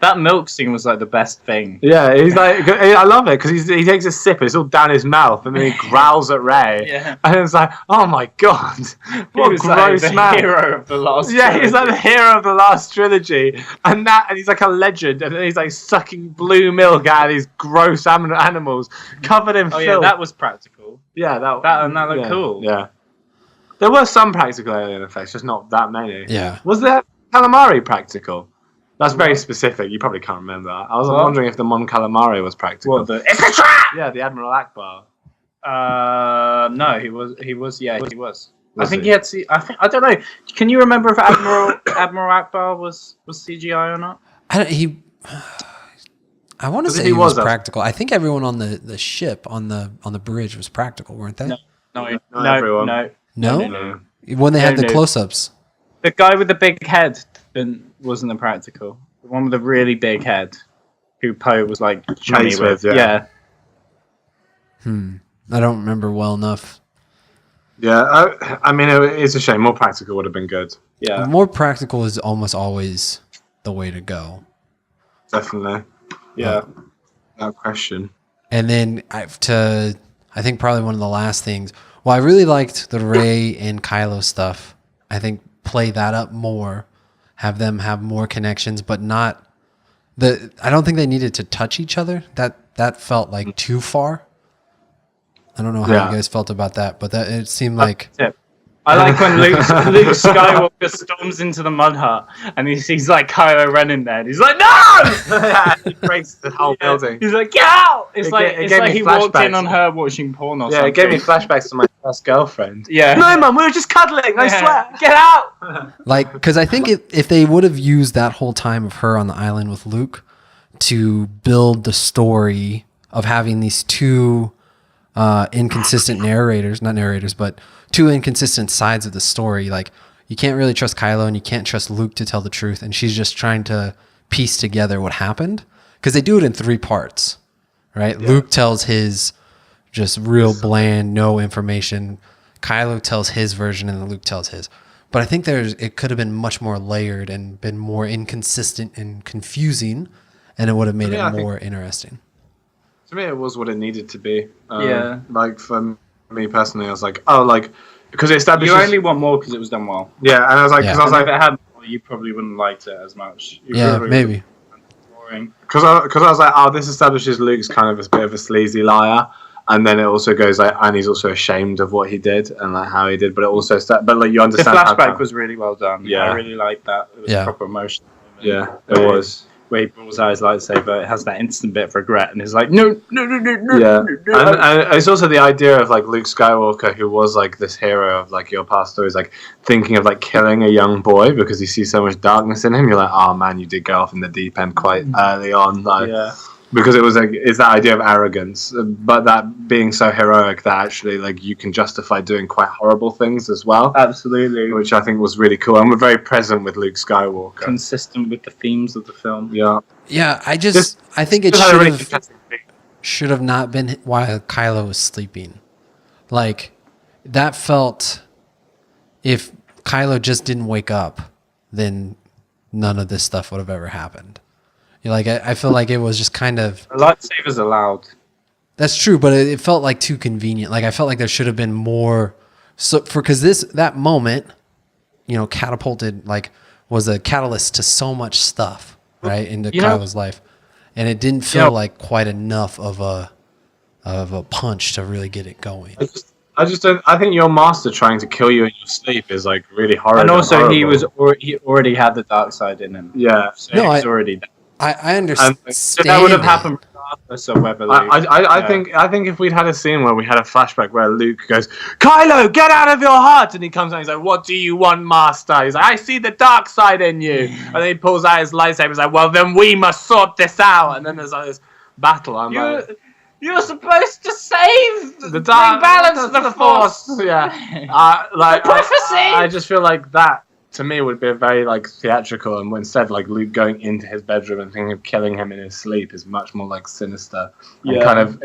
That milk scene was like the best thing. Yeah, he's like, I love it because he takes a sip and it's all down his mouth and then he growls at Ray. Yeah. And it's like, oh my god, He what a was like gross the man. hero of the last. Yeah, he's like the trilogy. hero of the last trilogy, and he's like a legend, and then he's like sucking blue milk out of these gross animals covered in Oh filth. yeah, that was practical. yeah, that looked yeah, cool. Yeah, there were some practical alien effects, just not that many. Yeah. Was there calamari practical? That's very specific. You probably can't remember that. I was What? wondering if the Mon Calamari was practical. What the? It's a trap. Yeah, the Admiral Akbar. No, he was. Yeah, he was. I Was think he? he had. I don't know. Can you remember if Admiral Akbar was CGI or not? I want to Because if say he he was was, practical. I think everyone on the ship on the bridge was practical, weren't they? No. No, Not everyone. no. No? No. when they had the No. close-ups. The guy with the big head wasn't the practical. The one with the really big head, who Poe was like chummy Mates with. with, Yeah. I don't remember well enough. Yeah, I mean, it's a shame. More practical would have been good. Yeah. More practical is almost always the way to go. Definitely. Yeah. No question. And then I think probably one of the last things. Well, I really liked the Rey and Kylo stuff. I think play that up more, have them have more connections, but not I don't think they needed to touch each other. That felt like too far. I don't know how you guys felt about that, but it seemed like. I like when Luke Skywalker storms into the mud hut and he sees like Kylo running there. And he's like, no! He breaks the whole building. He's like, get out! It's It like gave me he walked in flashbacks. on her watching porn or Yeah, something. it gave me flashbacks to my first girlfriend. Yeah. No, Mum, we were just cuddling. I swear. Get out! Like, because I think if they would have used that whole time of her on the island with Luke to build the story of having these two inconsistent not narrators, but two inconsistent sides of the story. Like, you can't really trust Kylo and you can't trust Luke to tell the truth. And she's just trying to piece together what happened. Because they do it in 3 parts, right? Yeah. Luke tells his just real bland, no information. Kylo tells his version and then Luke tells his. But I think it could have been much more layered and been more inconsistent and confusing, and it would have made it more interesting. To me, it was what it needed to be. Yeah. Like, for me personally, I was like, because it establishes... You only want more because it was done well. Yeah, and I was like, if it had more, you probably wouldn't have liked it as much. Maybe. Because I was like, this establishes Luke's kind of a bit of a sleazy liar, and then it also goes like, and he's also ashamed of what he did and like how he did, but it also, but like you understand. The flashback was really well done. Yeah, I really liked that. It was proper emotional. Yeah, it was. Where he pulls out his lightsaber, it has that instant bit of regret, and he's like, no. Yeah, and it's also the idea of like Luke Skywalker, who was like this hero of like your past stories, like thinking of like killing a young boy because you see so much darkness in him. You're like, oh man, you did go off in the deep end quite early on, like, because it was like it's that idea of arrogance, but that being so heroic that actually like you can justify doing quite horrible things as well. Absolutely, which I think was really cool, and we're very present with Luke Skywalker, consistent with the themes of the film. Yeah, I think it should have not been while Kylo was sleeping. Like, that felt, if Kylo just didn't wake up, then none of this stuff would have ever happened. Like, I feel like it was just kind of... Lightsabers allowed. That's true, but it felt like too convenient. Like, I felt like there should have been more... Because that moment, catapulted, like, was a catalyst to so much stuff, right, into Kylo's life. And it didn't feel like quite enough of a punch to really get it going. I just don't. I think your master trying to kill you in your sleep is like really horrible. And also, he already had the dark side in him. Yeah, so he's already. I understand. So that would have happened regardless of whether. I think if we'd had a scene where we had a flashback where Luke goes, "Kylo, get out of your heart," and he comes out, he's like, "What do you want, Master?" He's like, "I see the dark side in you," and then he pulls out his lightsaber. He's like, "Well, then we must sort this out." And then there's like this battle. You're supposed to save the dark balance the force. Yeah, like the prophecy. I just feel like that to me would be a very like theatrical, and instead like Luke going into his bedroom and thinking of killing him in his sleep is much more like sinister and kind of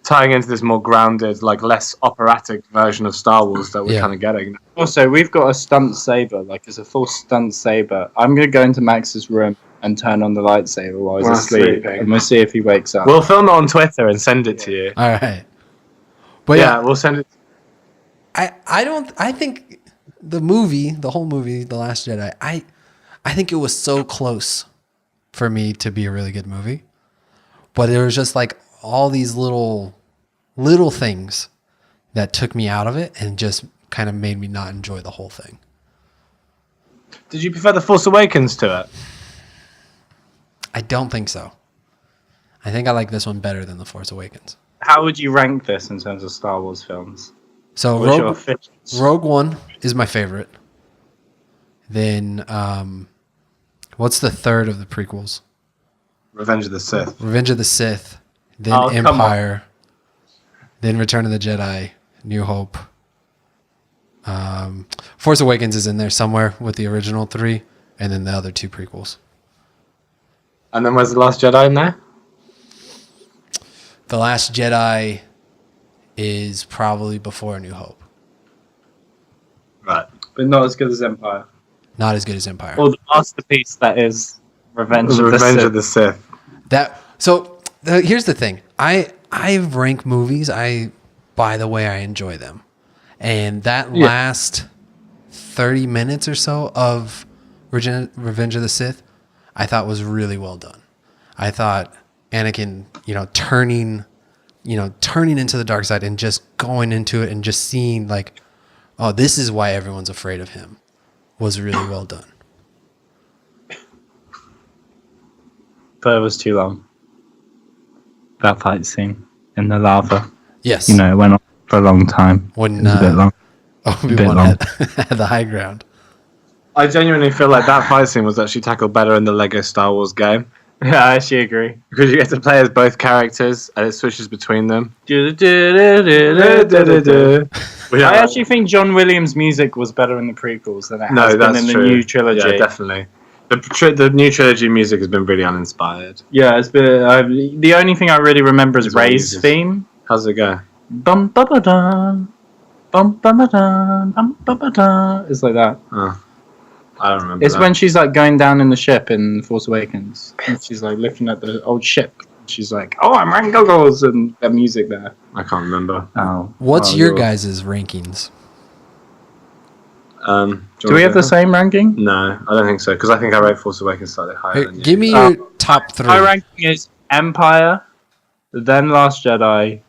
tying into this more grounded, like less operatic version of Star Wars that we're kind of getting. Also, we've got a stunt saber, like it's a full stunt saber. I'm gonna go into Max's room and turn on the lightsaber while he's asleep, and we'll see if he wakes up. We'll film it on Twitter and send it to you. All right, but we'll send it. I think the whole movie, The Last Jedi, I think it was so close for me to be a really good movie, but there was just like all these little things that took me out of it and just kind of made me not enjoy the whole thing. Did you prefer The Force Awakens to it? I don't think so. I think I like this one better than The Force Awakens. How would you rank this in terms of Star Wars films? So Rogue One is my favorite. Then, what's the third of the prequels? Revenge of the Sith. Revenge of the Sith. Then Empire. Then Return of the Jedi. New Hope. Force Awakens is in there somewhere with the original 3, and then the other 2 prequels. And then where's The Last Jedi in there? The Last Jedi is probably before A New Hope. Right. But not as good as Empire. Not as good as Empire. Or the masterpiece that is Revenge of the Revenge Sith. of the Sith. Here's the thing. I rank movies by the way I enjoy them. And that last 30 minutes or so of Revenge of the Sith, I thought was really well done. I thought Anakin, turning into the dark side and just going into it and just seeing like, oh, this is why everyone's afraid of him, was really well done. But it was too long. That fight scene in the lava. Yes. It went on for a long time. When It was a bit long. Obi-Wan had the high ground. I genuinely feel like that fight scene was actually tackled better in the Lego Star Wars game. Yeah, I actually agree. Because you get to play as both characters and it switches between them. I I actually think John Williams' music was better in the prequels than it has been in the new trilogy. Yeah, definitely. The new trilogy music has been really uninspired. Yeah, it's been. The only thing I really remember is Rey's theme. How's it go? Bum ba ba dun, bum ba ba dun, bum ba ba dun. It's like that. Oh, I don't remember. It's when she's like going down in the ship in Force Awakens. And she's like looking at the old ship. She's like, "Oh, I'm wearing goggles," and that music there. I can't remember. Oh, What's your guys' rankings? Do we have the same ranking? No, I don't think so. Because I think I rate Force Awakens slightly higher than you. Give me your top 3. My ranking is Empire, then Last Jedi,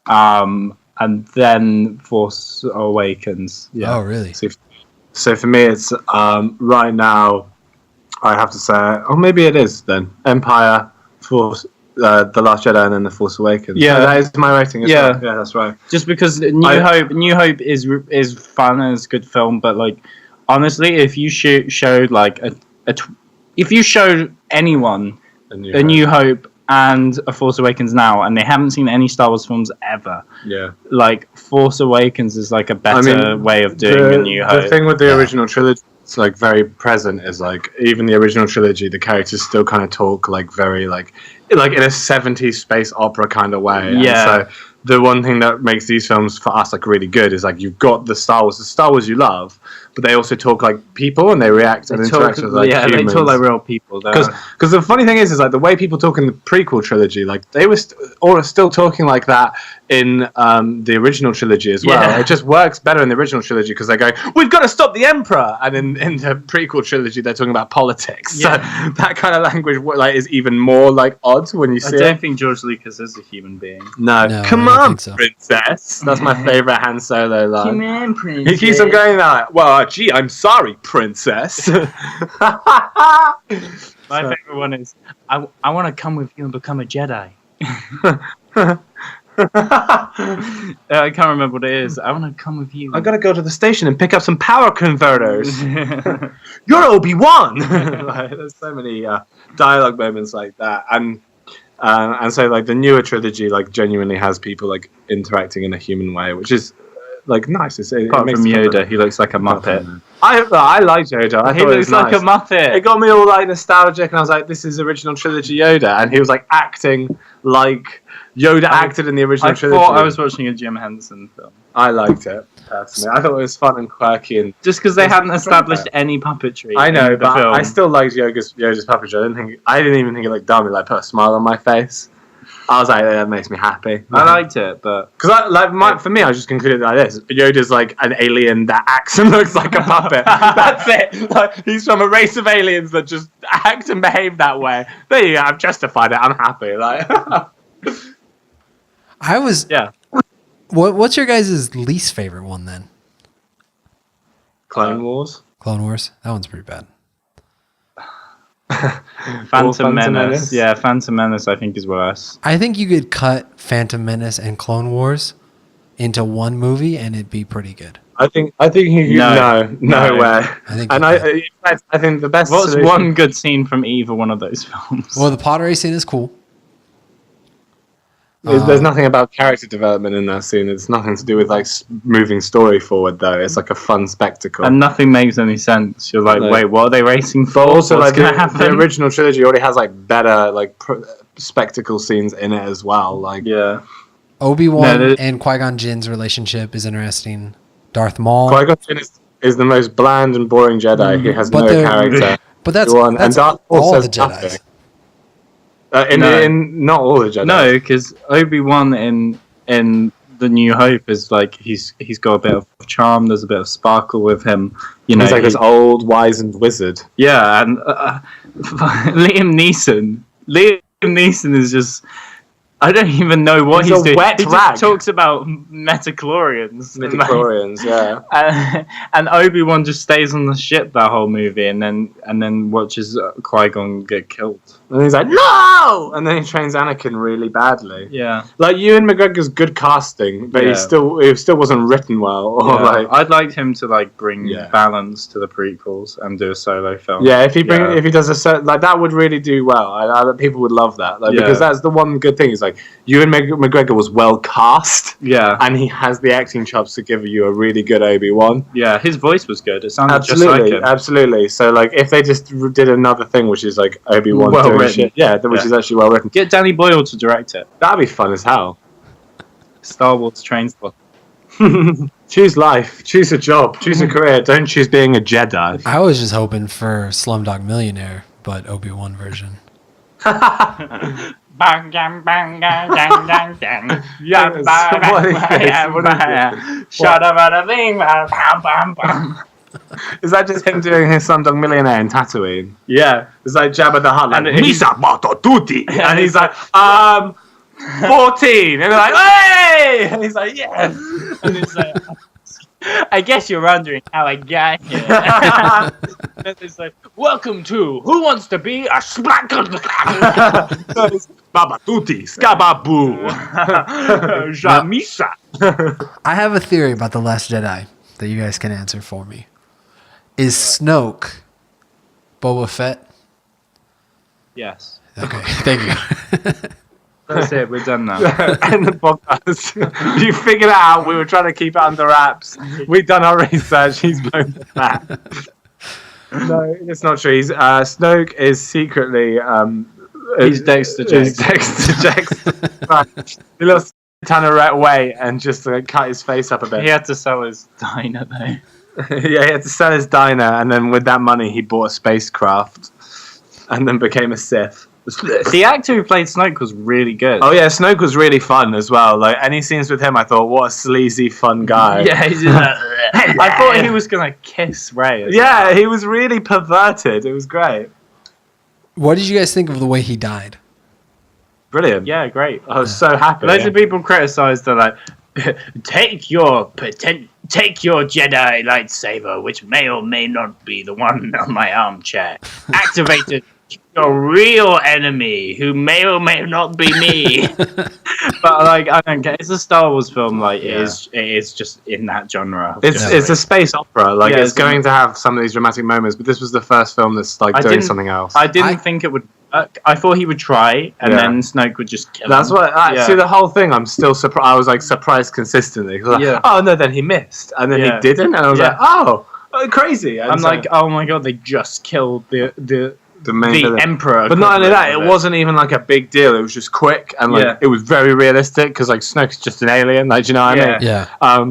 and then Force Awakens. Yeah. Oh, really? So for me, it's right now. I have to say, oh, maybe it is then Empire, Force, the Last Jedi, and then the Force Awakens. Yeah, so that is my rating. Yeah, well. Yeah, that's right. Just because New Hope is fun and it's a good film, but like honestly, if you showed like if you showed anyone a New Hope and a Force Awakens now, and they haven't seen any Star Wars films ever, like Force Awakens is like a better way of doing a New Hope. The thing with the original trilogy, it's like very present, is like even the original trilogy, the characters still kind of talk like very like in a 70s space opera kind of way. Yeah. And so the one thing that makes these films for us like really good is like you've got the Star Wars you love, but they also talk like people and they react and interact with like humans. They talk like real people. Because the funny thing is like the way people talk in the prequel trilogy, like they were still talking like that in the original trilogy as well. Yeah. It just works better in the original trilogy because they go, "We've got to stop the Emperor," and in the prequel trilogy they're talking about politics. Yeah. So that kind of language like is even more like odd when you see it. I don't think George Lucas is a human being. No, come on, princess. That's my favorite Han Solo line. Come on, princess. He keeps on going like, "Well, gee, I'm sorry, princess." My favorite one is, I want to come with you and become a Jedi. I can't remember what it is. I want to come with you. I gotta go to the station and pick up some power converters. You're Obi-Wan. Like, there's so many dialogue moments like that, and so like the newer trilogy like genuinely has people like interacting in a human way, which is like nice. Apart from Yoda, he looks like a Muppet. I like Yoda. He looks like a Muppet. It got me all like nostalgic, and I was like, "This is original trilogy Yoda," and he was like acting like Yoda acted in the original trilogy. I thought I was watching a Jim Henson film. I liked it personally. I thought it was fun and quirky, and just because they hadn't established any puppetry. I know, but film. I still liked Yoda's puppetry. I didn't even think it looked dumb. It like put a smile on my face. I was like, that makes me happy. I liked it, but because for me, I just concluded like this: Yoda's like an alien that acts and looks like a puppet. That's it. Like, he's from a race of aliens that just act and behave that way. There you go. I've justified it. I'm happy. Like, What's your guys' least favorite one then? Clone Wars. Clone Wars. That one's pretty bad. Phantom Menace. Yeah, Phantom Menace I think is worse. I think you could cut Phantom Menace and Clone Wars into one movie and it'd be pretty good. I think no way. I think the best. What's one good scene from either one of those films? Well, the pod racing is cool. There's nothing about character development in that scene. It's nothing to do with like moving story forward, though. It's like a fun spectacle. And nothing makes any sense. You're like, wait, what are they racing for? But also, What's like gonna happen? the original trilogy already has like better like spectacle scenes in it as well. Like, Yeah. Obi-Wan and Qui-Gon Jinn's relationship is interesting. Darth Maul. Qui-Gon Jinn is the most bland and boring Jedi. He has But no they're- character. But that's and Darth Maul all says the Jedis. nothing. In not all the Jedi. No, because Obi-Wan in The New Hope is like he's got a bit of charm. There's a bit of sparkle with him. You know, he's like this old wizened wizard. Yeah, and Liam Neeson is just. I don't even know what He's he's a doing. wet He rag. just talks about metachlorians. Midichlorians, yeah. And Obi-Wan just stays on the ship that whole movie, and then watches Qui-Gon get killed. And he's like, no! And then he trains Anakin really badly. Yeah, Like, Ewan McGregor's good casting, but he still wasn't written well. Or yeah. like, I'd like him to like bring Yeah. balance to the prequels and do a solo film. yeah, if he does a set like that, would really do well. I people would love that, like, because that's the one good thing. Is like Ewan McGregor was well cast, yeah, and he has the acting chops to give you a really good Obi-Wan. yeah. His voice was good. It sounded Absolutely, just like him. absolutely. So like, if they just did another thing, which is like Obi-Wan Well doing written. shit, which is actually well written, Get Danny Boyle to direct it. that'd be fun as hell. Star Wars trains. Choose life, choose a job, choose a career. Don't choose being a Jedi. I was just hoping for Slumdog Millionaire, but Obi-Wan version. Bang, bang, bang, bang, bang, bang, bang. Yeah, Yes. bang, What is bang, this? bang, What is bang. Shut up, bada bing, bada bam, bam, bam. Is that just him doing his Slumdog Millionaire in Tatooine? Yeah. It's like Jabba the Hutt, like, And he- Misa Mato Tutti. Yeah, And he's like, 14. And they're like, hey! And he's like, yes. And it's like, I guess you're wondering how I got here. And it's like, welcome to Who Wants to Be a Baba Tutti, Skababoo. Jamisa. I have a theory about The Last Jedi that you guys can answer for me. Is Snoke Boba Fett? Yes. Okay, thank you. That's it. We're done now. And the podcast. You figured it out. We were trying to keep it under wraps. We've done our research. He's blown the fat. No, it's not true. Snoke is secretly. He's Dexter He's Jackson. Dexter Jackson. Right. He lost a ton of weight and just cut his face up a bit. He had to sell his diner though. Yeah, he had to sell his diner, and then with that money, he bought a spacecraft, and then became a Sith. The actor who played Snoke was really good. Oh yeah, Snoke was really fun as well. Like, any scenes with him, I thought, what a sleazy, fun guy. Yeah, he's just like, I thought he was gonna kiss Rey. Yeah, he was really perverted. It was great. What did you guys think of the way he died? Brilliant. Yeah, great. I was so happy. Loads of people criticised the like, take your Jedi lightsaber, which may or may not be the one on my armchair. Activate it. Your real enemy, who may or may not be me. But like, I don't care. It's a Star Wars film. Like, it is just in that genre. It's a space opera. Like, Yeah, it's going to have some of these dramatic moments, but this was the first film that's like doing something else. I didn't think it would. I thought he would try, and then Snoke would just kill him. That's what. See, the whole thing. I'm still surprised. I was like surprised consistently. 'Cause like, Yeah. oh no, then he missed, and then he didn't, and I was Yeah. like, oh, crazy. And I'm so- like, oh my god, they just killed the main villain. Emperor. But not only that, equivalent it of wasn't even like a big deal. It was just quick and like it was very realistic because like Snoke's just an alien. Like, do you know what I mean? Yeah.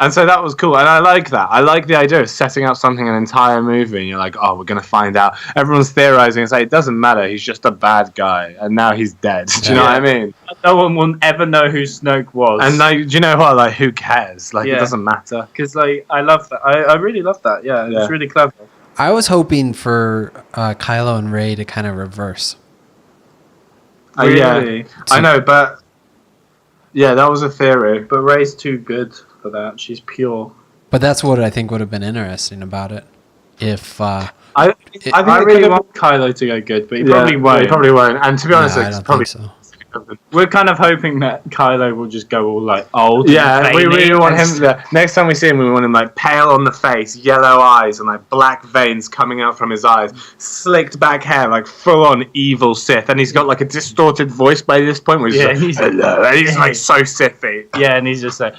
And so that was cool, and I like that. I like the idea of setting up something an entire movie, and you're like, oh, we're gonna find out. Everyone's theorizing. It's like, it doesn't matter. He's just a bad guy, and now he's dead. Do you know what I mean? No one will ever know who Snoke was. And like, do you know what? Like, who cares? Like, it doesn't matter. Because like, I love that. I really love that. Yeah, it's really clever. I was hoping for Kylo and Rey to kind of reverse. Yeah, I know, but yeah, that was a theory. But Rey's too good for that. She's pure. But that's what I think would have been interesting about it. If I I really want Kylo to go good, but he probably won't. He probably won't. And to be honest, I it's don't probably think so. We're kind of hoping that Kylo will just go all like old. Yeah, and we veiny really want and him. Next time we see him, we want him like pale on the face, yellow eyes, and like black veins coming out from his eyes, slicked back hair, like full on evil Sith. And he's got like a distorted voice by this point, where he's like, hello, and he's like so Sithy. Yeah, and he's just like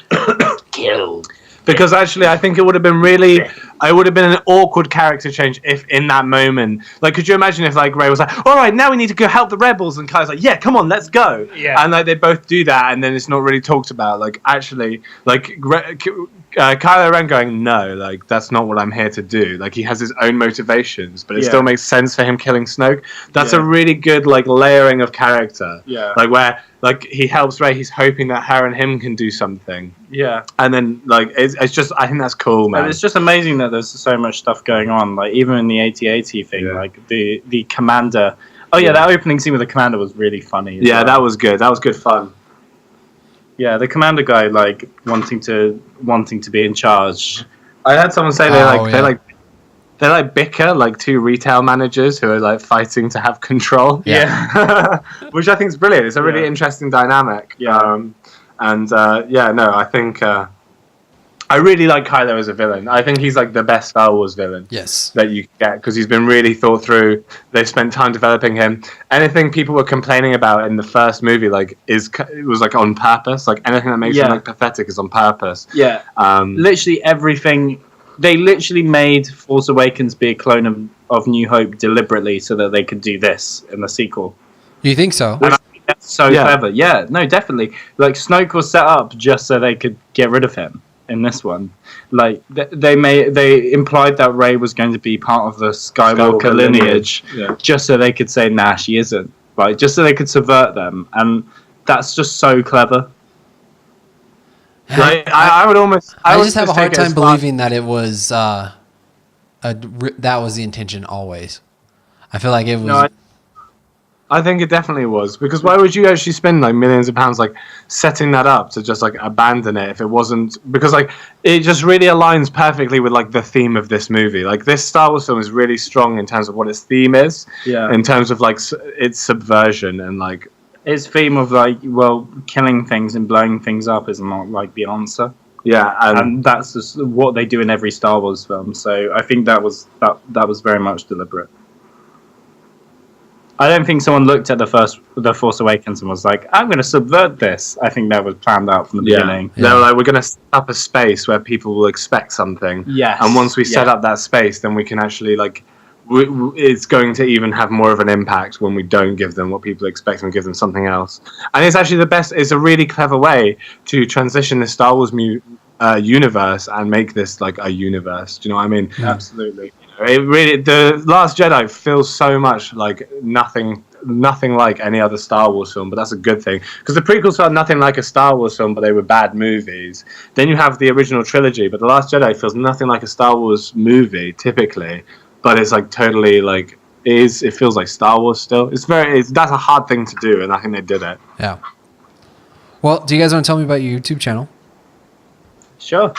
killed. Because actually, I think it would have been an awkward character change if in that moment, like, could you imagine if like Rey was like, all right, now we need to go help the rebels, and Kylo's like, yeah, come on, let's go. Yeah. And like they both do that, and then it's not really talked about. Like actually, like Kylo Ren going, no, like that's not what I'm here to do. Like he has his own motivations, but it still makes sense for him killing Snoke. That's a really good like layering of character. Yeah. Like where like he helps Rey, he's hoping that her and him can do something. Yeah. And then like it's just, I think that's cool, man. And it's just amazing that there's so much stuff going on. Like even in the AT-AT thing, like the commander. Oh yeah, that opening scene with the commander was really funny. Yeah, well. that was good. That was good fun. Yeah, the commander guy like wanting to be in charge. I heard someone say they like bicker like two retail managers who are like fighting to have control. Yeah. Which I think is brilliant. It's a really interesting dynamic. Yeah. I think I really like Kylo as a villain. I think he's like the best Star Wars villain. Yes. That you get, because he's been really thought through. They've spent time developing him. Anything people were complaining about in the first movie, like, it was like on purpose. Like anything that makes him like pathetic is on purpose. Yeah. Literally everything. They literally made Force Awakens be a clone of New Hope deliberately so that they could do this in the sequel. You think so? Which that's so clever. Yeah, no, definitely. Like Snoke was set up just so they could get rid of him in this one. Like they implied that Rey was going to be part of the Skywalker lineage just so they could say, nah, she isn't. Like just so they could subvert them, and that's just so clever. Like, I just have a hard time believing that it was that was the intention always. I feel like it was. No, I think it definitely was, because why would you actually spend like millions of pounds like setting that up to just like abandon it if it wasn't? Because like it just really aligns perfectly with like the theme of this movie. Like this Star Wars film is really strong in terms of what its theme is. Yeah. In terms of like its subversion and like. Its theme of like, well, killing things and blowing things up is not like the answer. Yeah, and that's just what they do in every Star Wars film. So I think that was very much deliberate. I don't think someone looked at the Force Awakens and was like, I'm going to subvert this. I think that was planned out from the beginning. Yeah. They were like, we're going to set up a space where people will expect something. Yes. And once we set up that space, then we can actually like. It's going to even have more of an impact when we don't give them what people expect and give them something else. And it's actually it's a really clever way to transition the Star Wars universe and make this like a universe. Do you know what I mean? Absolutely. It really, the Last Jedi feels so much like nothing like any other Star Wars film, but that's a good thing, because the prequels felt nothing like a Star Wars film, but they were bad movies. Then you have the original trilogy, but the Last Jedi feels nothing like a Star Wars movie typically. But it's like totally like it feels like Star Wars still. That's a hard thing to do, and I think they did it. Yeah. Well, do you guys want to tell me about your YouTube channel? Sure.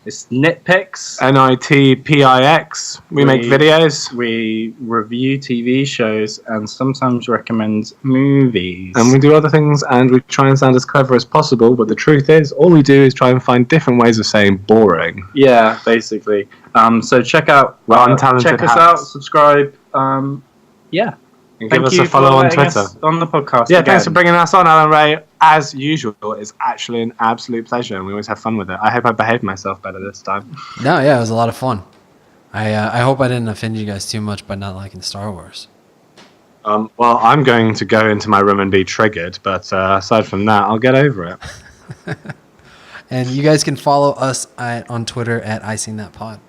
It's NitPix. NITPIX. We make videos. We review TV shows and sometimes recommend movies. And we do other things, and we try and sound as clever as possible. But the truth is, all we do is try and find different ways of saying boring. Yeah, basically. So check out. Check us out. Subscribe. Yeah. And give us a follow on Twitter. On the podcast. Yeah, thanks for bringing us on, Alan Ray. As usual, it's actually an absolute pleasure, and we always have fun with it. I hope I behaved myself better this time. No, yeah, it was a lot of fun. I hope I didn't offend you guys too much by not liking Star Wars. Well, I'm going to go into my room and be triggered, but aside from that, I'll get over it. And you guys can follow us on Twitter at IsingThatPod.